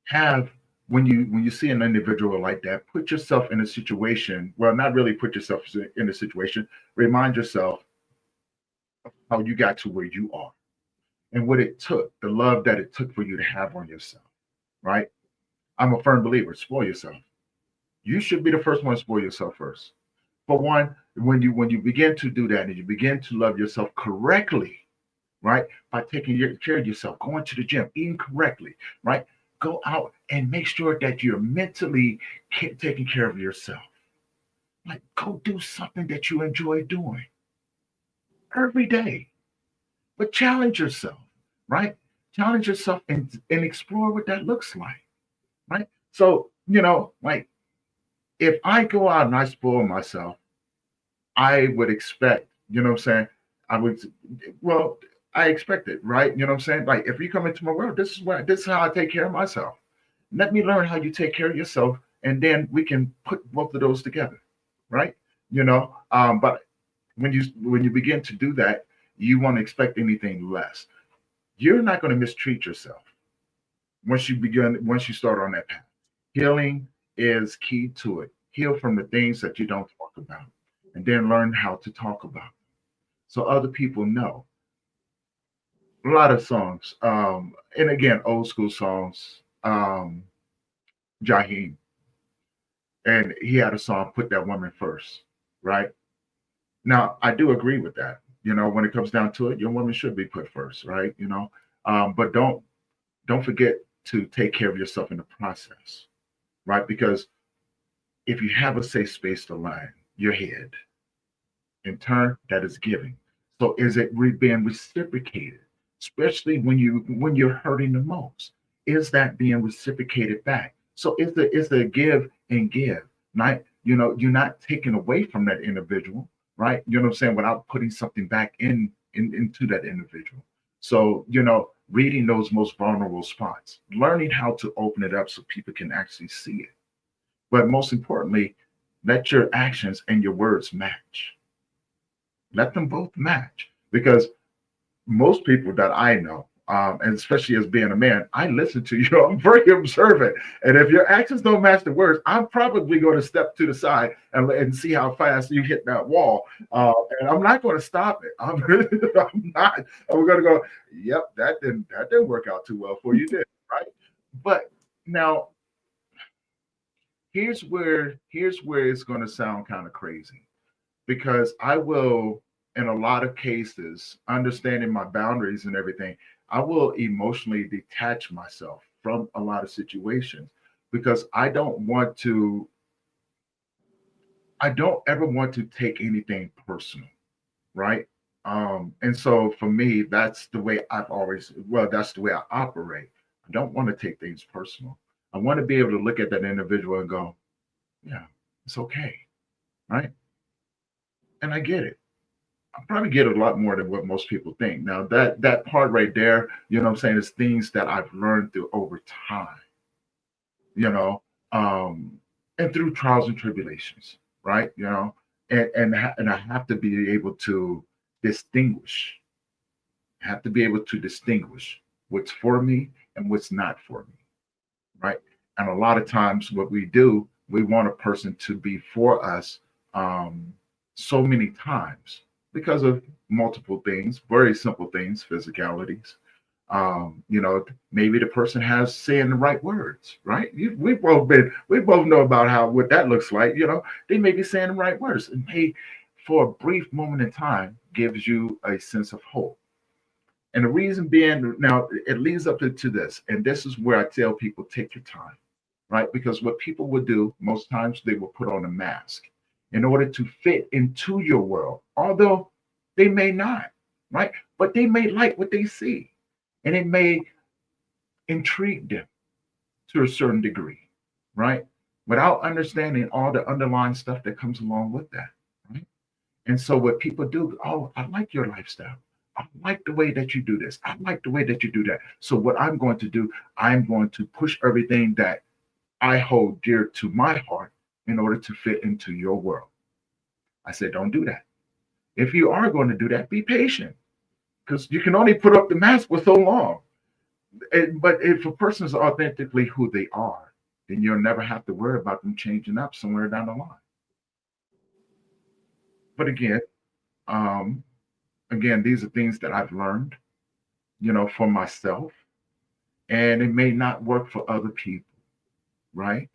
Have when you see an individual like that, put yourself in a situation. Well, not really put yourself in a situation. Remind yourself how you got to where you are and what it took, the love that it took for you to have on yourself, right? I'm a firm believer. Spoil yourself. You should be the first one to spoil yourself first. For one, when you begin to do that and you begin to love yourself correctly, right? By taking care of yourself, going to the gym, eating correctly, right? Go out and make sure that you're mentally taking care of yourself. Like, go do something that you enjoy doing every day, but challenge yourself, right? Challenge yourself and explore what that looks like, right? So, like if I go out and I spoil myself, I would expect, you know what I'm saying? I would, well, I expect it, right? You know what I'm saying? Like if you come into my world, this is how I take care of myself. Let me learn how you take care of yourself, and then we can put both of those together, right? But when you begin to do that, you won't expect anything less. You're not going to mistreat yourself once you start on that path. Healing is key to it. Heal from the things that you don't talk about, and then learn how to talk about so other people know. A lot of songs, and again, old school songs. Jaheim, and he had a song "Put That Woman First," right? Now, I do agree with that. When it comes down to it, your woman should be put first, right? But don't forget to take care of yourself in the process, right? Because if you have a safe space to land your head, in turn, that is giving. So is it being reciprocated, especially when you're hurting the most? Is that being reciprocated back? So is the give and give, right? You're not taking away from that individual, right? You know what I'm saying, without putting something back into that individual. So reading those most vulnerable spots, learning how to open it up so people can actually see it. But most importantly, let your actions and your words match. Let them both match, because most people that I know, and especially as being a man, I listen to you. I'm very observant, and if your actions don't match the words, I'm probably going to step to the side and see how fast you hit that wall. And I'm not going to stop it. I'm not. I'm going to go. Yep, that didn't work out too well for you, did it, right? But now here's where it's going to sound kind of crazy, because I will, in a lot of cases, understanding my boundaries and everything, I will emotionally detach myself from a lot of situations because I don't ever want to take anything personal, right? And so for me, that's the way I operate. I don't want to take things personal. I want to be able to look at that individual and go, yeah, it's okay, right? And I get it. I probably get a lot more than what most people think. Now that part right there, what I'm saying, is things that I've learned through over time, you know, um, and through trials and tribulations, right? And I have to be able to distinguish. I have to be able to distinguish what's for me and what's not for me, right? And a lot of times, what we do, we want a person to be for us um, so many times because of multiple things, very simple things, physicalities. You know, maybe the person has saying the right words, right? We both know about how what that looks like. You know, they may be saying the right words, and may, for a brief moment in time, gives you a sense of hope. And the reason being, now it leads up to this, and this is where I tell people take your time, right? Because what people would do most times, they will put on a mask in order to fit into your world, although they may not, right? But they may like what they see, and it may intrigue them to a certain degree, right? Without understanding all the underlying stuff that comes along with that, right? And so what people do, oh, I like your lifestyle. I like the way that you do this. I like the way that you do that. So what I'm going to do, I'm going to push everything that I hold dear to my heart in order to fit into your world. I said, don't do that. If you are going to do that, be patient because you can only put up the mask for so long. But if a person is authentically who they are, then you'll never have to worry about them changing up somewhere down the line. But um, again, these are things that I've learned, for myself, and it may not work for other people, right?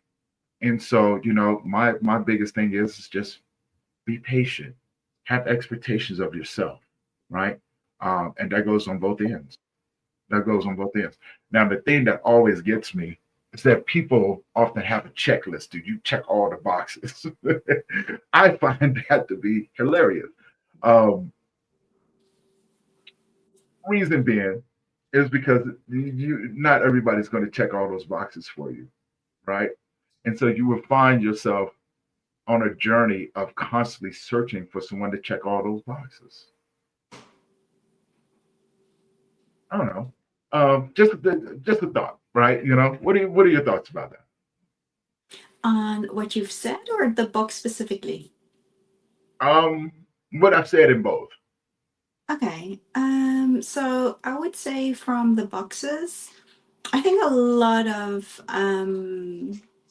And so, my biggest thing is just be patient, have expectations of yourself, right? And that goes on both ends. That goes on both ends. Now, the thing that always gets me is that people often have a checklist. Do you check all the boxes? I find that to be hilarious. Um, Reason being is because you not everybody's going to check all those boxes for you, right? And so you will find yourself on a journey of constantly searching for someone to check all those boxes. I don't know. Just a thought, right? What are your thoughts about that? On what you've said or the book specifically? Um, what I've said in both. Okay. So I would say from the boxes, I think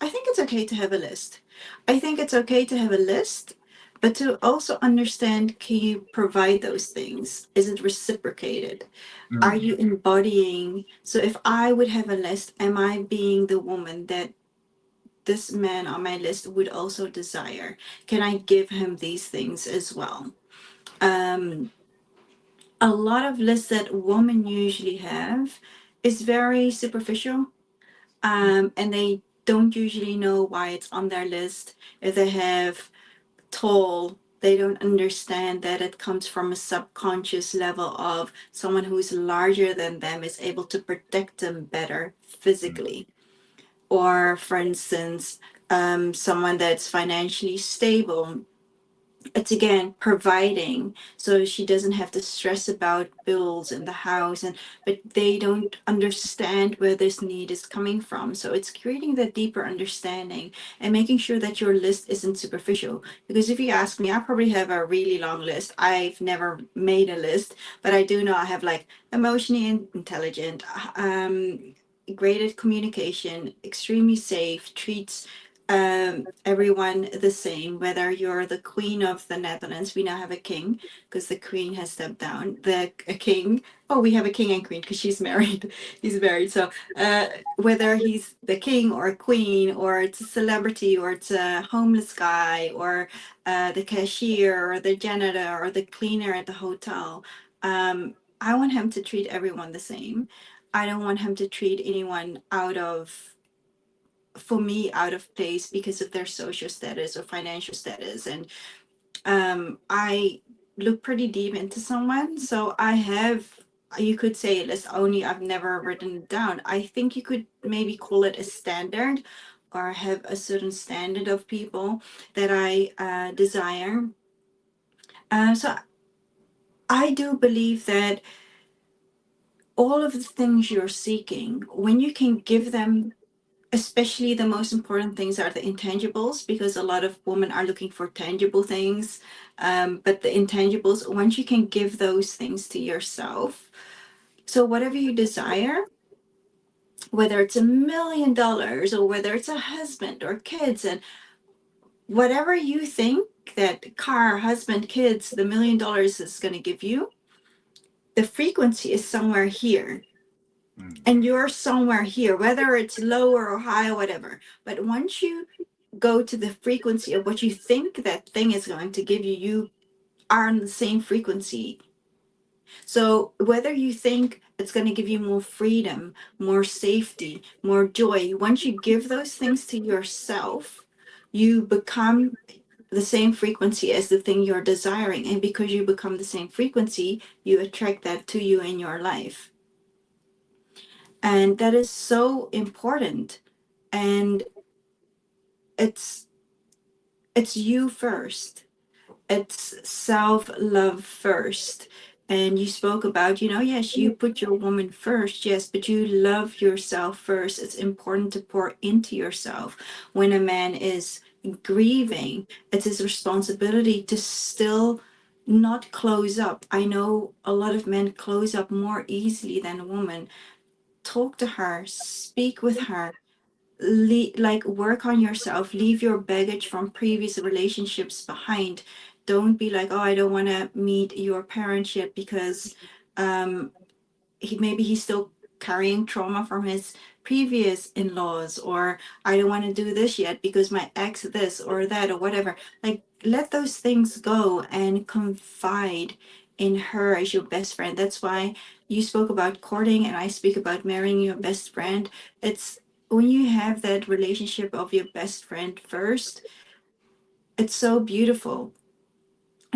I think it's okay to have a list. I think it's okay to have a list, but to also understand, can you provide those things? Is it reciprocated? Are Mm, you embodying? So if I would have a list, am I being the woman that this man on my list would also desire? Can I give him these things as well? Um, a lot of lists that women usually have is very superficial, and they don't usually know why it's on their list. If they have tall, they don't understand that it comes from a subconscious level of someone who's larger than them is able to protect them better mm, physically. Or, for instance, someone that's financially stable, it's again providing, so she doesn't have to stress about bills in the house, and but they don't understand where this need is coming from. So it's creating that deeper understanding and making sure that your list isn't superficial. Because if you ask me, I probably have a really long list. I've never made a list, but I do know I have like emotionally intelligent, graded communication, extremely safe, treats everyone the same, whether you're the queen of the Netherlands. We now have a king because the queen has stepped down. The a king. Oh, we have a king and queen because she's married. He's married. So whether he's the king or a queen, or it's a celebrity, or it's a homeless guy, or the cashier, or the janitor, or the cleaner at the hotel, I want him to treat everyone the same. I don't want him to treat anyone for me, out of place because of their social status or financial status. And I look pretty deep into someone, so I have, you could say it as only, I've never written it down. I think you could maybe call it a standard, or have a certain standard of people that I desire. So I do believe that all of the things you're seeking, when you can give them, especially the most important things are the intangibles, because a lot of women are looking for tangible things, but the intangibles, once you can give those things to yourself, so whatever you desire, whether it's $1 million or whether it's a husband or kids, and whatever you think that car, husband, kids, the $1 million is going to give you, the frequency is somewhere here. Mm. and you're somewhere here, whether it's lower or high or whatever. But once you go to the frequency of what you think that thing is going to give you, you are on the same frequency. So whether you think it's going to give you more freedom, more safety, more joy, once you give those things to yourself, you become the same frequency as the thing you're desiring. And because you become the same frequency, you attract that to you in your life. And that is so important. And it's it's you first. It's self love first. And you spoke about, yes, you put your woman first, yes, but you love yourself first. It's important to pour into yourself. When a man is grieving, it's his responsibility to still not close up. I know a lot of men close up more easily than a woman. Talk to her, speak with her, like work on yourself, leave your baggage from previous relationships behind. Don't be like, oh, I don't want to meet your parents yet because um maybe he's still carrying trauma from his previous in-laws, or I don't want to do this yet because my ex this or that or whatever. Like, let those things go and confide in her as your best friend. That's why you spoke about courting and I speak about marrying your best friend. It's when you have that relationship of your best friend first, it's so beautiful.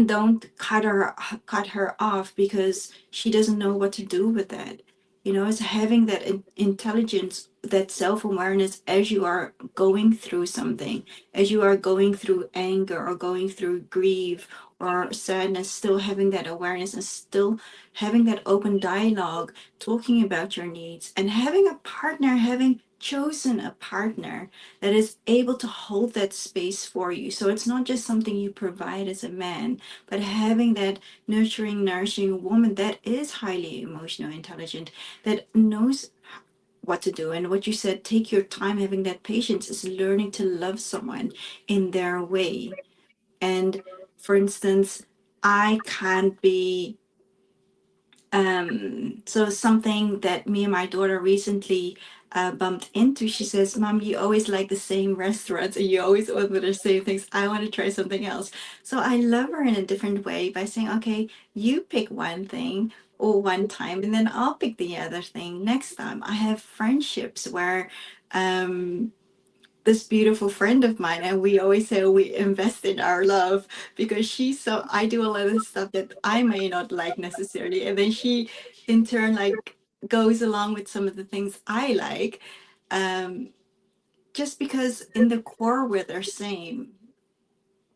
Don't cut her off because she doesn't know what to do with that. It's having that intelligence, that self-awareness as you are going through something, as you are going through anger or going through grief or sadness, still having that awareness and still having that open dialogue, talking about your needs, and having a partner, having chosen a partner that is able to hold that space for you. So it's not just something you provide as a man, but having that nurturing, nourishing woman that is highly emotional intelligent, that knows what to do. And what you said, take your time, having that patience is learning to love someone in their way. And for instance, I can't be so something that me and my daughter recently bumped into, she says, Mom, you always like the same restaurants and you always order the same things. I want to try something else. So I love her in a different way by saying, okay, you pick one thing or one time, and then I'll pick the other thing next time. I have friendships where um, this beautiful friend of mine, and we always say we invest in our love because she's so, I do a lot of stuff that I may not like necessarily, and then she in turn like goes along with some of the things I like, um just because in the core we're the same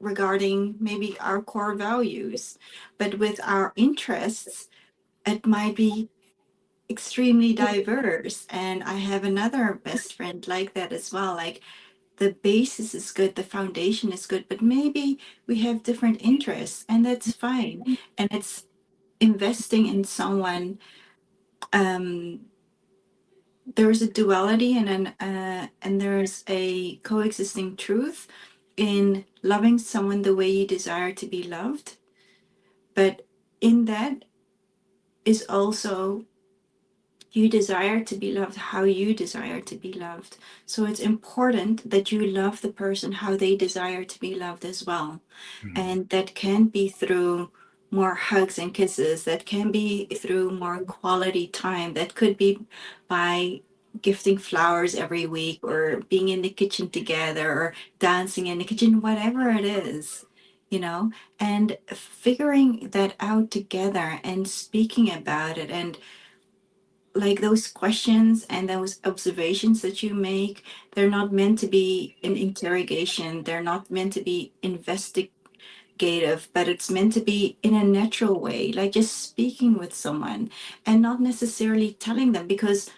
regarding maybe our core values, but with our interests it might be extremely diverse. And I have another best friend like that as well. Like, the basis is good, the foundation is good, but maybe we have different interests, and that's fine. And it's investing in someone. Um, there's a duality and there's a coexisting truth in loving someone the way you desire to be loved. But in that is also you desire to be loved how you desire to be loved. So it's important that you love the person how they desire to be loved as well. Mm. And that can be through more hugs and kisses, that can be through more quality time, that could be by gifting flowers every week or being in the kitchen together or dancing in the kitchen, whatever it is, and figuring that out together and speaking about it. And like those questions and those observations that you make, they're not meant to be an interrogation, they're not meant to be investigative, but it's meant to be in a natural way, like just speaking with someone and not necessarily telling them, because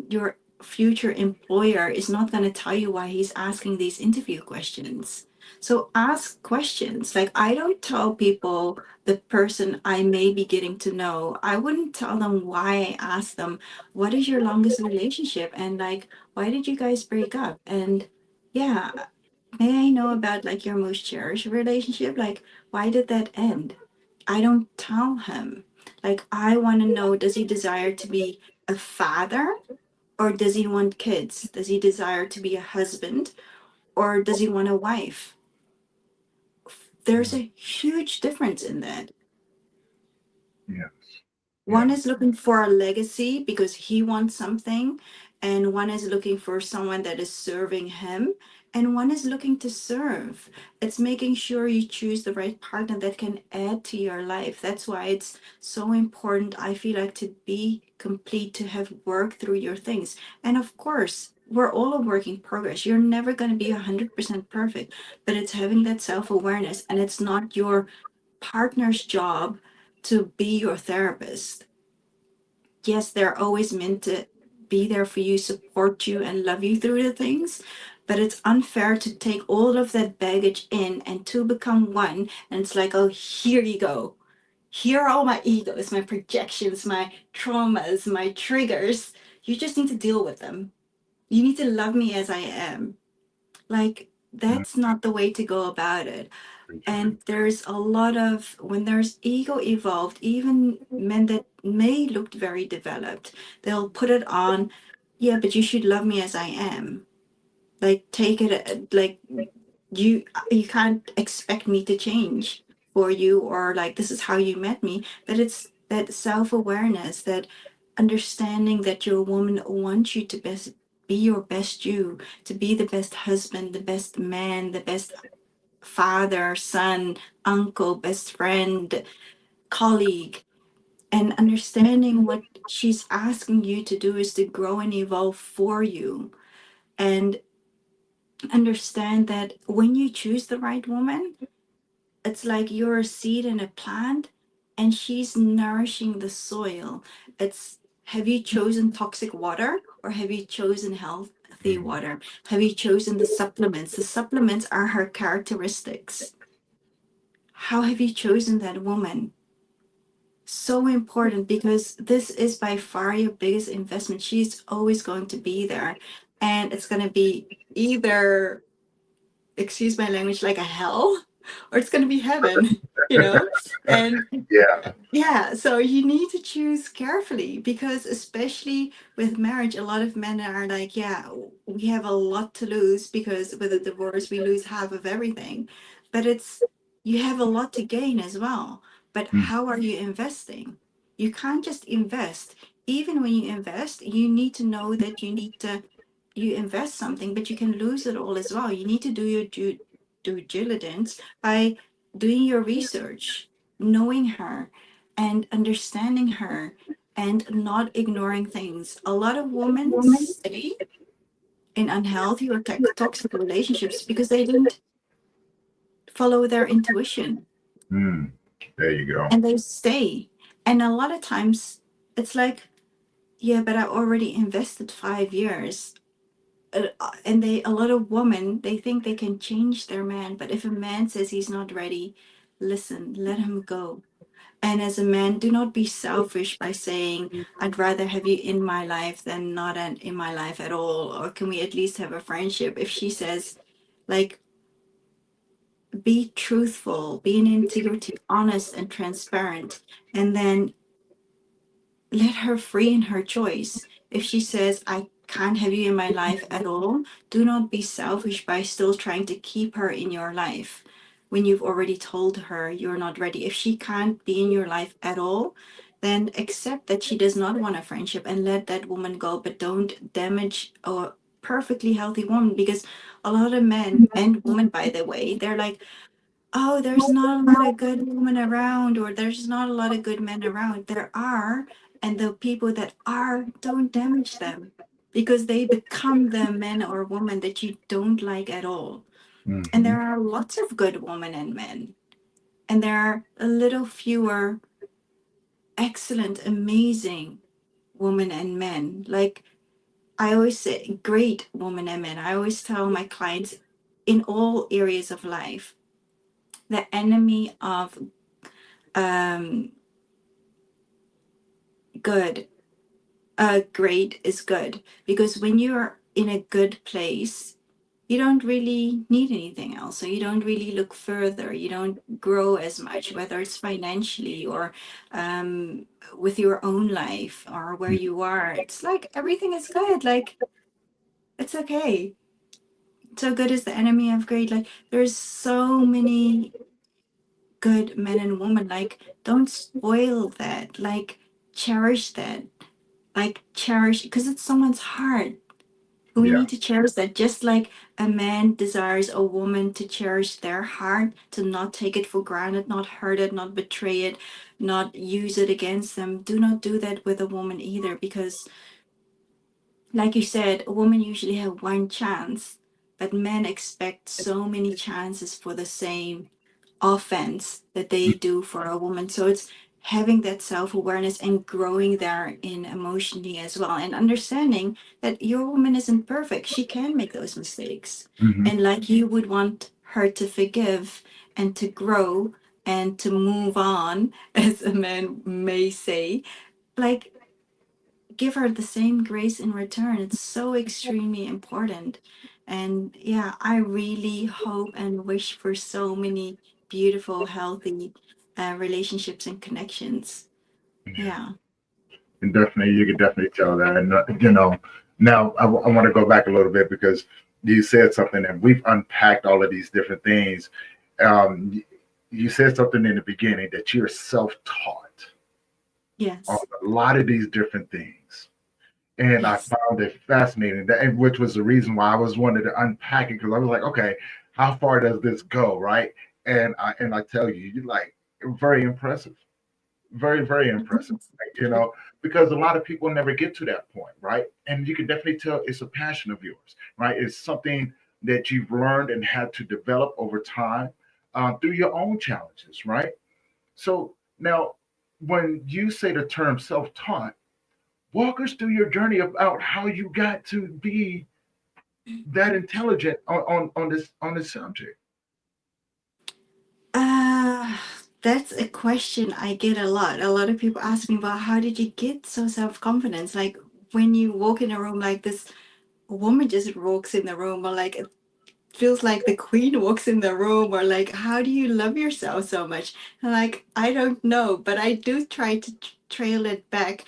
your future employer is not going to tell you why he's asking these interview questions. So ask questions. Like, I don't tell people, the person I may be getting to know, I wouldn't tell them why. I ask them, what is your longest relationship? And like, why did you guys break up? And yeah, may I know about like your most cherished relationship? Like, why did that end? I don't tell him. Like, I want to know, does he desire to be a father, or does he want kids? Does he desire to be a husband, or does he want a wife? There's a huge difference in that. Yeah. One Yeah. is looking for a legacy because he wants something, and one is looking for someone that is serving him, and one is looking to serve. It's making sure you choose the right partner that can add to your life. That's why it's so important, I feel like, to be complete, to have worked through your things. And of course, we're all a work in progress. You're never going to be 100% perfect, but it's having that self awareness, and it's not your partner's job to be your therapist. Yes, they're always meant to be there for you, support you, and love you through the things. But it's unfair to take all of that baggage in and to become one. And it's like, oh, here you go. Here are all my egos, my projections, my traumas, my triggers. You just need to deal with them. You need to love me as I am. Like, Mm. that's not the way to go about it. Retraining. And there's a lot of, when there's ego evolved, even men that may look very developed, they'll put it on, yeah, but you should love me as I am. Like, take it, like, you can't expect me to change for you, or like this is how you met me. But it's that self-awareness, that understanding that your woman wants you to best be your best you, to be the best husband, the best man, the best father, son, uncle, best friend, colleague, and understanding what she's asking you to do is to grow and evolve for you. And understand that when you choose the right woman, it's like you're a seed in a plant and she's nourishing the soil. It's, have you chosen toxic water or have you chosen healthy Mm. water? Have you chosen the supplements? The supplements are her characteristics. How have you chosen that woman? So important, because this is by far your biggest investment. She's always going to be there, and it's going to be either, excuse my language, like a hell, or it's going to be heaven, you know? And Yeah. yeah, so you need to choose carefully, because especially with marriage, a lot of men are like, yeah, we have a lot to lose because with a divorce, we lose half of everything. But it's, you have a lot to gain as well. But Mm. how are you investing? You can't just invest. Even when you invest, you need to know that you need to, you invest something, but you can lose it all as well. You need to do your due diligence by doing your research, knowing her and understanding her, and not ignoring things. A lot of women stay in unhealthy or toxic relationships because they didn't follow their intuition, Mm. There you go. and they stay. And a lot of times it's like, yeah, but I already invested 5 years. And they, a lot of women, they think they can change their man, but if a man says he's not ready, listen, let him go. And as a man, do not be selfish by saying, I'd rather have you in my life than not in my life at all. Or can we at least have a friendship? If she says, like, be truthful, be in integrity, honest and transparent, and then let her free in her choice. If she says, I can't have you in my life at all, do not be selfish by still trying to keep her in your life when you've already told her you're not ready. If she can't be in your life at all, then accept that she does not want a friendship and let that woman go, but don't damage a perfectly healthy woman, because a lot of men and women, by the way, they're like, oh, there's not a lot of good women around, or there's not a lot of good men around. There are, and the people that are, don't damage them because they become the men or woman that you don't like at all. And Mm-hmm. there are lots of good women and men, and there are a little fewer excellent, amazing women and men. Like, I always say, great women and men. I always tell my clients in all areas of life, the enemy of um, good, great is good, because when you're in a good place, you don't really need anything else. So you don't really look further. You don't grow as much, whether it's financially or um, with your own life or where you are. It's like everything is good. Like it's okay. So good is the enemy of great. Like there's so many good men and women. Like don't spoil that. Like cherish that. Like cherish because it's someone's heart. We Yeah. need to cherish that, just like a man desires a woman to cherish their heart, to not take it for granted, not hurt it, not betray it, not use it against them. Do not do that with a woman either, because, like you said, a woman usually have one chance, but men expect so many chances for the same offense that they do for a woman. So it's having that self awareness and growing there in emotionally as well, and understanding that your woman isn't perfect. She can make those mistakes. Hmm. And like you would want her to forgive and to grow and to move on, as a man may say, like give her the same grace in return. It's so extremely important. And yeah, I really hope and wish for so many beautiful, healthy relationships and connections. Yeah. Yeah. And definitely, you can definitely tell that. And, now I want to go back a little bit because you said something and we've unpacked all of these different things. Um, you said something in the beginning that you're self taught on Yes. a lot of these different things. And I Yes. found it fascinating, and which was the reason why I was wanted to unpack it because I was like, okay, how far does this go, right? And I tell you, you like very impressive, very very impressive, because a lot of people never get to that point, right? And you can definitely tell it's a passion of yours, right? It's something that you've learned and had to develop over time through your own challenges, right? So now, when you say the term self-taught, walk us through your journey about how you got to be that intelligent on this subject. Uh, that's a question I get a lot. A lot of people ask me about how did you get so self-confident? Like when you walk in a room like this, a woman just walks in the room, or like feels like the queen walks in the room, or like how do you love yourself so much? And like I don't know, but I do try to trail it back.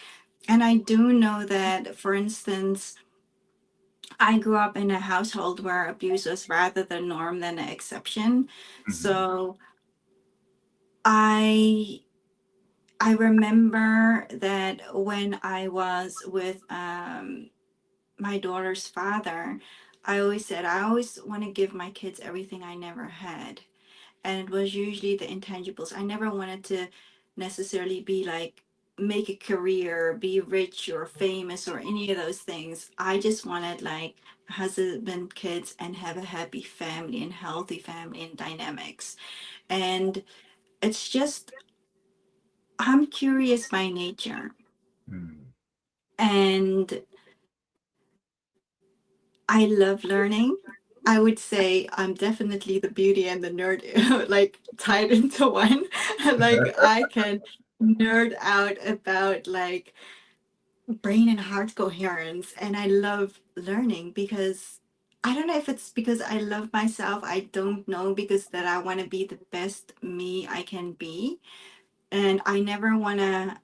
And I do know that, for instance, I grew up in a household where abuse was rather the norm than the exception. Mm-hmm. So i I remember that when I was with my daughter's father, I always said I always want to give my kids everything I never had. And it was usually the intangibles. I never wanted to necessarily be like make a career, be rich or famous or any of those things. I just wanted like a husband, kids, and have a happy family and healthy family and dynamics. And it's just I'm curious by nature. Mm-hmm. And I love learning. I would say I'm definitely the beauty and the nerd like tied into one. Like I can nerd out about like brain and heart coherence, and I love learning because I don't know if it's because I love myself. I don't know, because that I want to be the best me I can be, and I never want to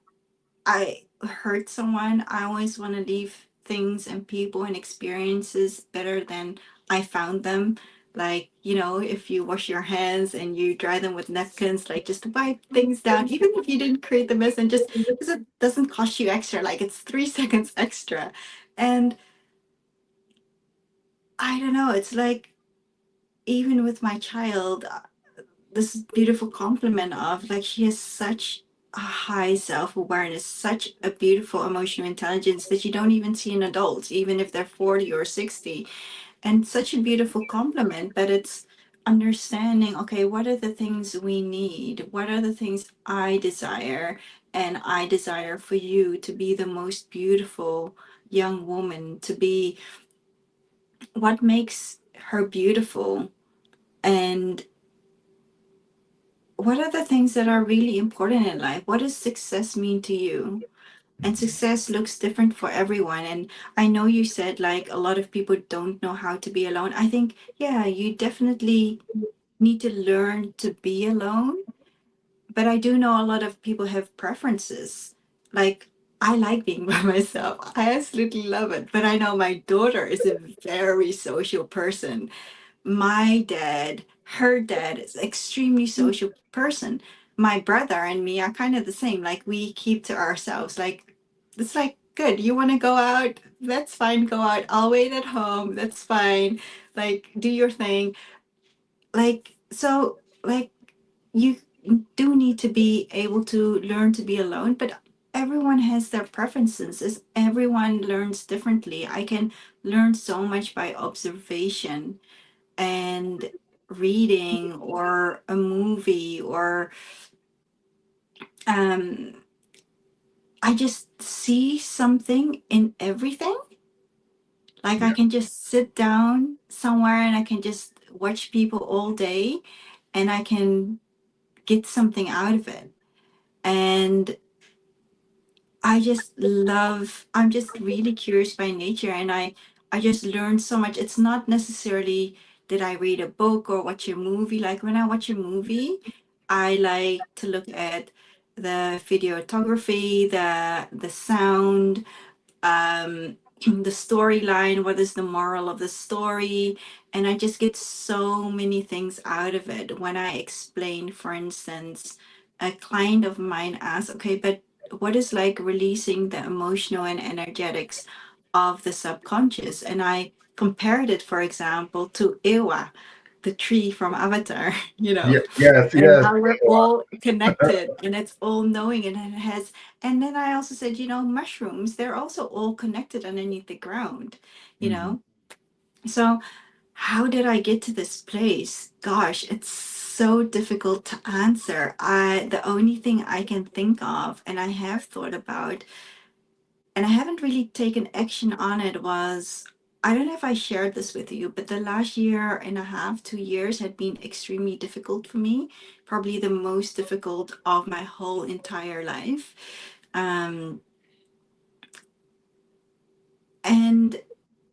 I hurt someone. I always want to leave things and people and experiences better than I found them. Like, if you wash your hands and you dry them with napkins, like just wipe things down, even if you didn't create the mess, and just because it doesn't cost you extra, like it's 3 seconds extra. And I don't know, it's like even with my child, this beautiful compliment of like she has such a high self-awareness, such a beautiful emotional intelligence that you don't even see in adults, even if they're 40 or 60. And such a beautiful compliment that it's understanding, okay, what are the things we need, what are the things I desire, and I desire for you to be the most beautiful young woman, to be what makes her beautiful, and what are the things that are really important in life? What does success mean to you? And success looks different for everyone. And I know you said like a lot of people don't know how to be alone. I think, yeah, you definitely need to learn to be alone. But I do know a lot of people have preferences. Like, I like being by myself. I absolutely love it. But I know my daughter is a very social person. My dad, her dad is extremely social person. My brother and me are kind of the same. Like, we keep to ourselves. Like, it's like, good. You want to go out? That's fine. Go out. I'll wait at home. That's fine. Like, do your thing. Like, so, like, you do need to be able to learn to be alone, but everyone has their preferences. Everyone learns differently. I can learn so much by observation and reading or a movie or um, I just see something in everything. Like I Yeah. can just sit down somewhere and I can just watch people all day and I can get something out of it. And I'm just really curious by nature and I just learned so much. It's not necessarily did I read a book or watch a movie. Like when I watch a movie, I like to look at the videography, the sound, the storyline, what is the moral of the story, and I just get so many things out of it when I explain, for instance, a client of mine asks, okay, but what is like releasing the emotional and energetics of the subconscious? And I compared it, for example, to Ewa, the tree from Avatar, you Yeah. know, Yes. and Yes. how we're all connected and it's all knowing and it has. And then I also said, you know, mushrooms, they're also all connected underneath the ground, you Mhm. know. So how did I get to this place? Gosh, it's so difficult to answer. The only thing I can think of and I have thought about and I haven't really taken action on it was, I don't know if I shared this with you, but the last year and a half, 2 years had been extremely difficult for me, probably the most difficult of my whole entire life. Um, and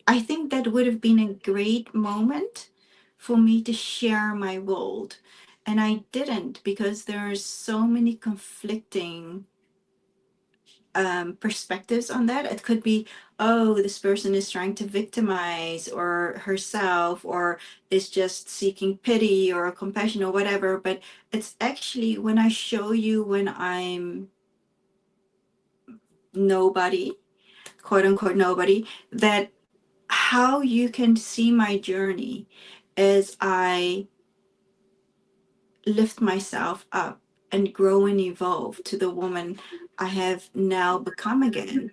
I think that would have been a great moment for me to share my world. And I didn't because there's so many conflicting perspectives on that. It could be, oh, this person is trying to victimize or herself, or is just seeking pity or compassion or whatever. But it's actually when I show you when I'm nobody, quote unquote nobody, that how you can see my journey as I lift myself up and grow and evolve to the woman I have now become again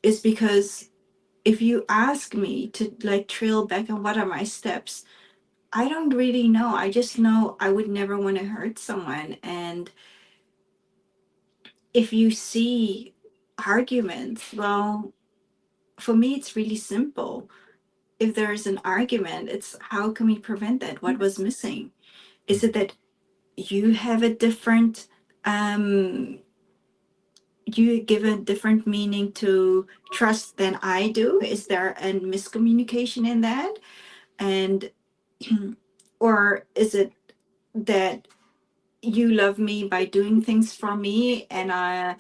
is because if you ask me to like trail back on what are my steps, I don't really know. I just know I would never want to hurt someone. And if you see arguments, well, for me, it's really simple. If there is an argument, it's how can we prevent that? What was missing? Is it Mhm. that you have a different, um, you give a different meaning to trust than I do? Is there a miscommunication in that? And or is it that you love me by doing things for me and I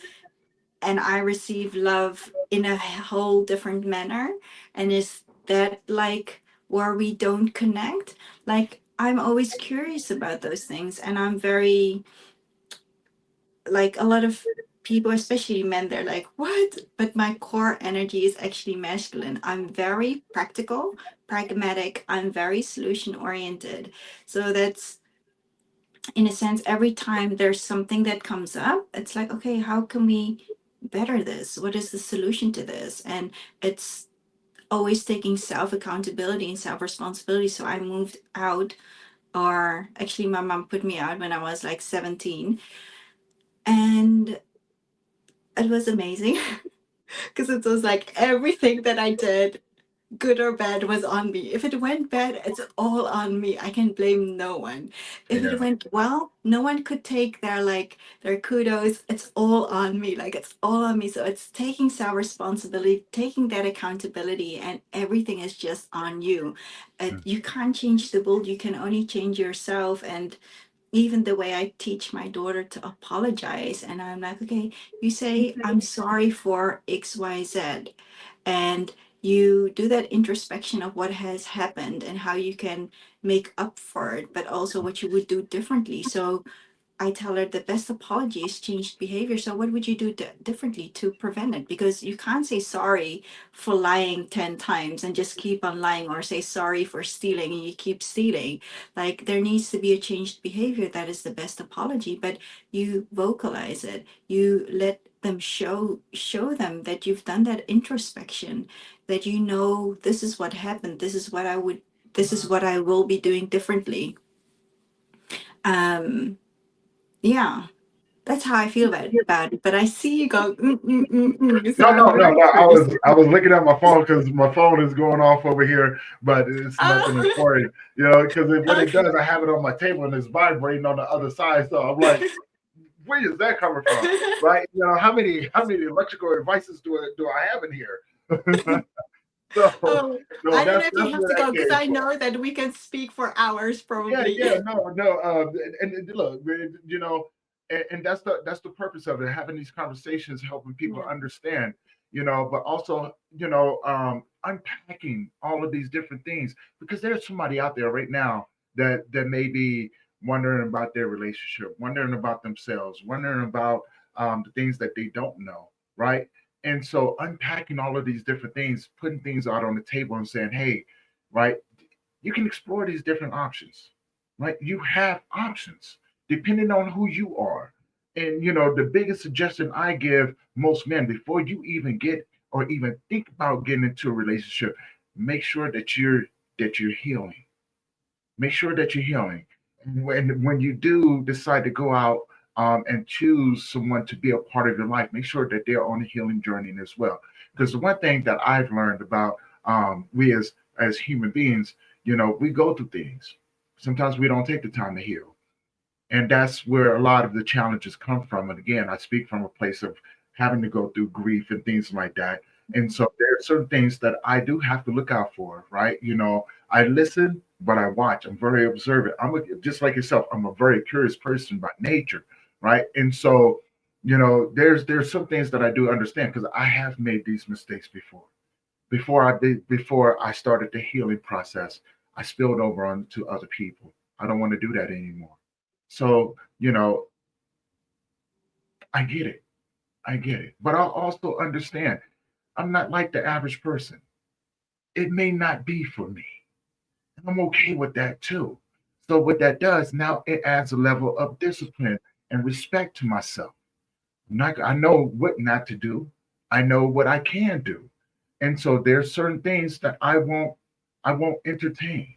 receive love in a whole different manner, and is that like where we don't connect? Like I'm always curious about those things and I'm very like a lot of people, especially men, they're like, what? But my core energy is actually masculine. I'm very practical, pragmatic, I'm very solution oriented. So that's in a sense, every time there's something that comes up, it's like, okay, how can we better this? What is the solution to this? And it's always taking self accountability and self responsibility. So I moved out, or actually, my mom put me out when I was like 17. And it was amazing because it was like everything that I did. good or bad was on me. If it went bad, it's all on me. I can blame no one. If it Yeah. went well, no one could take their like their kudos. It's all on me. Like it's all on me. So it's taking self responsibility, taking that accountability, and everything is just on you. Mm. You can't change the world. You can only change yourself. And even the way I teach my daughter to apologize, and I'm like, okay, you say I'm sorry for XYZ, and you do that introspection of what has happened and how you can make up for it, but also what you would do differently. So I tell her the best apology is changed behavior. So what would you do differently to prevent it? Because you can't say sorry for lying 10 times and just keep on lying, or say sorry for stealing and you keep stealing. Like there needs to be a changed behavior. That is the best apology, but you vocalize it. You let them show them that you've done that introspection, that you know this is what happened, this is what I will be doing differently. Um yeah, that's how I feel about it. But I see you go, so No, I'm no, no, very no. curious. I was looking at my phone because my phone is going off over here, but it's nothing Oh, important, you know. Because when it okay. does, I have it on my table and it's vibrating on the other side. So I'm like, where is that coming from? Right? You know, how many electrical devices do I have in here? So, Oh, so I don't know if you that's have where to that go because came I from. know that we can speak for hours Yeah, probably. yeah, no, no. And look, you know, and that's the purpose of it. Having these conversations, helping people Yeah, understand, you know, but also, you know, unpacking all of these different things because there's somebody out there right now that may be wondering about their relationship, wondering about themselves, wondering about the things that they don't know, right? And so unpacking all of these different things, putting things out on the table and saying, hey, right, you can explore these different options, right? You have options depending on who you are. And you know, the biggest suggestion I give most men before you even get or even think about getting into a relationship, make sure that you're healing. Make sure that you're healing. And when you do decide to go out and choose someone to be a part of your life, make sure that they're on a healing journey as well. Because the one thing that I've learned about we as human beings, you know, we go through things. Sometimes we don't take the time to heal, and that's where a lot of the challenges come from. And again, I speak from a place of having to go through grief and things like that. And so there are certain things that I do have to look out for, right? You know, I listen, but I watch. I'm very observant. Just like yourself. I'm a very curious person by nature, right? And so, you know, there's some things that I do understand because I have made these mistakes before. Before I started the healing process, I spilled over onto other people. I don't want to do that anymore. So, you know, I get it. I get it. But I'll also understand I'm not like the average person. It may not be for me. And I'm okay with that too. So, what that does now, it adds a level of discipline and respect to myself. I know what not to do, I know what I can do. And so there's certain things that I won't entertain,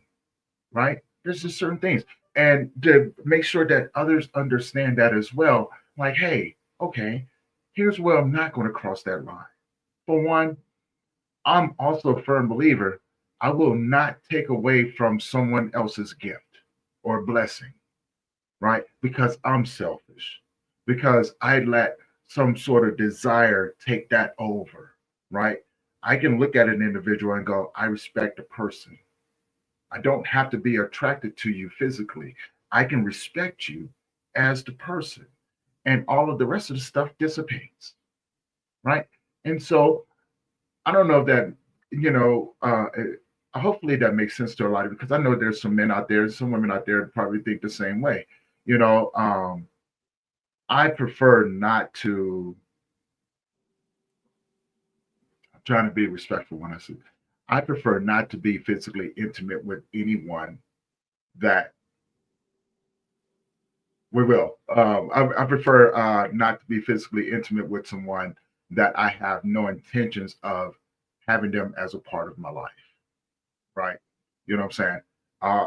right? There's just certain things. And to make sure that others understand that as well, like, hey, okay, here's where I'm not going to cross that line. For one, I'm also a firm believer I will not take away from someone else's gift or blessing, right? Because I'm selfish, because I let some sort of desire take that over, right? I can look at an individual and go, I respect the person. I don't have to be attracted to you physically. I can respect you as the person, and all of the rest of the stuff dissipates, right? And so I don't know if that, you know, hopefully that makes sense to a lot of because I know there's some men out there, some women out there that probably think the same way. You know, I prefer not to. I'm trying to be respectful when I say I prefer not to be physically intimate with anyone that we will. I prefer not to be physically intimate with someone that I have no intentions of having them as a part of my life, right? You know what I'm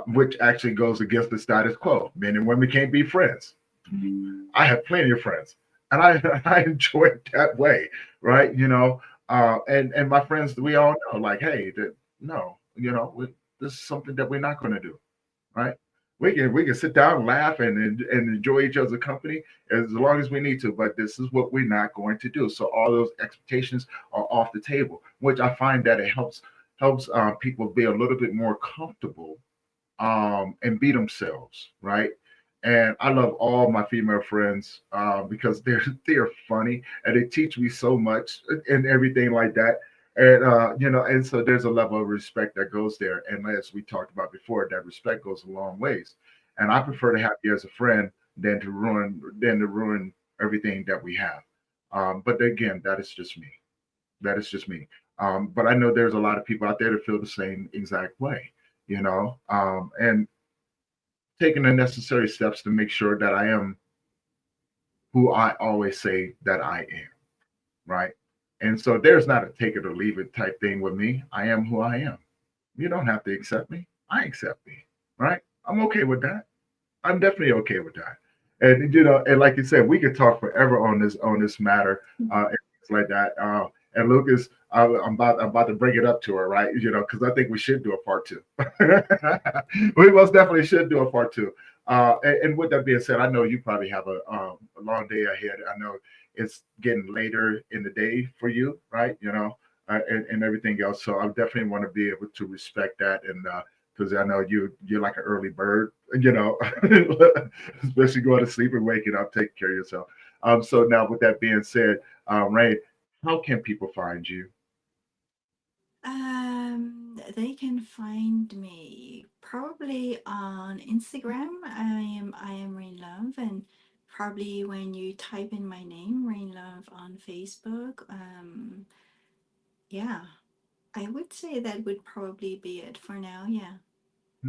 saying? Which actually goes against the status quo. Men and women can't be friends. I have plenty of friends, and I I enjoy it that way, right? You know, and my friends, we all know, like, hey, No, this is something that we're not going to do, right? We can sit down, laugh, and enjoy each other's company as long as we need to. But this is what we're not going to do. So all those expectations are off the table, which I find that it helps people be a little bit more comfortable and be themselves, right? And I love all my female friends because they're funny and they teach me so much and everything like that. And and so there's a level of respect that goes there. And as we talked about before, that respect goes a long ways. And I prefer to have you as a friend than to ruin everything that we have. But again, that is just me. That is just me. But I know there's a lot of people out there that feel the same exact way, and taking the necessary steps to make sure that I am who I always say that I am, right? And so there's not a take it or leave it type thing with me. I am who I am. You don't have to accept me. I accept me, right? I'm okay with that. I'm definitely okay with that. And and like you said, we could talk forever on this matter, and things like that. And Lucas, I'm about to bring it up to her, right? Because I think we should do a part two. We most definitely should do a part two. And with that being said, I know you probably have a long day ahead. I know it's getting later in the day for you, right? And everything else. So I definitely want to be able to respect that and because I know you're like an early bird, especially going to sleep and waking up, taking care of yourself. So now with that being said, Ray, how can people find you? They can find me probably on Instagram. I am Rain Love, and probably when you type in my name, Rain Love, on Facebook. Yeah, I would say that would probably be it for now. Yeah.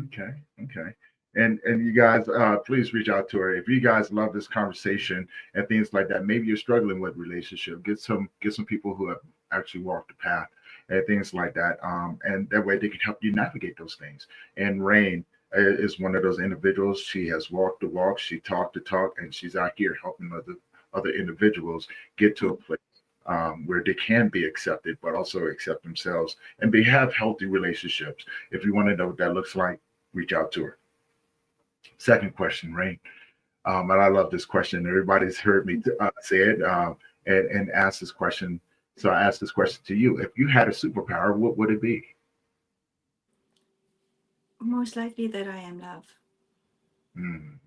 Okay, okay. And you guys, please reach out to her if you guys love this conversation and things like that. Maybe you're struggling with relationship. Get some people who have actually walked the path and things like that. And that way they can help you navigate those things. And Rain is one of those individuals. She has walked the walk, she talked the talk, and she's out here helping other individuals get to a place where they can be accepted, but also accept themselves and have healthy relationships. If you want to know what that looks like, reach out to her. Second question, Rain. And I love this question. Everybody's heard me say it and ask this question. So I ask this question to you. If you had a superpower, what would it be? Most likely that I am love. Mm,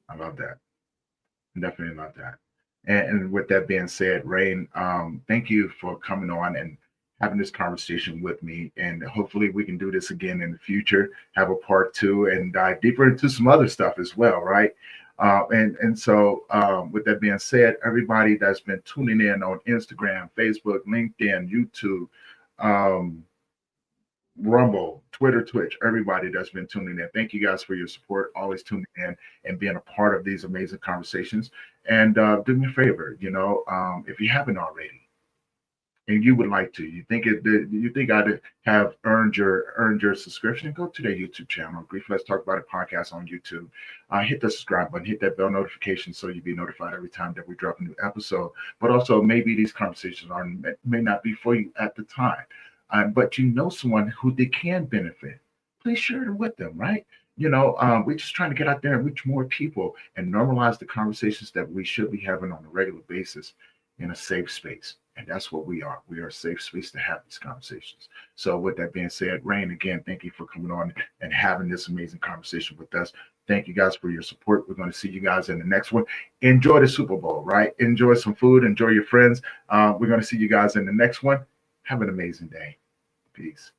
I love that. Definitely love that. And with that being said, Rain, thank you for coming on and having this conversation with me. And hopefully we can do this again in the future, have a part two and dive deeper into some other stuff as well, right? And so with that being said, everybody that's been tuning in on Instagram, Facebook, LinkedIn, YouTube, um, Rumble, Twitter, Twitch, everybody that's been tuning in. Thank you guys for your support, always tuning in and being a part of these amazing conversations. And do me a favor, if you haven't already, and you would like to, you think I'd have earned your subscription, go to their YouTube channel, Grief Let's Talk About It podcast on YouTube. Hit the subscribe button, hit that bell notification so you'll be notified every time that we drop a new episode. But also, maybe these conversations may not be for you at the time, but you know someone who they can benefit. Please share it with them, right? We're just trying to get out there and reach more people and normalize the conversations that we should be having on a regular basis in a safe space. And that's what we are. We are a safe space to have these conversations. So, with that being said, Rain, again, thank you for coming on and having this amazing conversation with us. Thank you guys for your support. We're going to see you guys in the next one. Enjoy the Super Bowl, right? Enjoy some food, enjoy your friends. We're going to see you guys in the next one. Have an amazing day. Peace.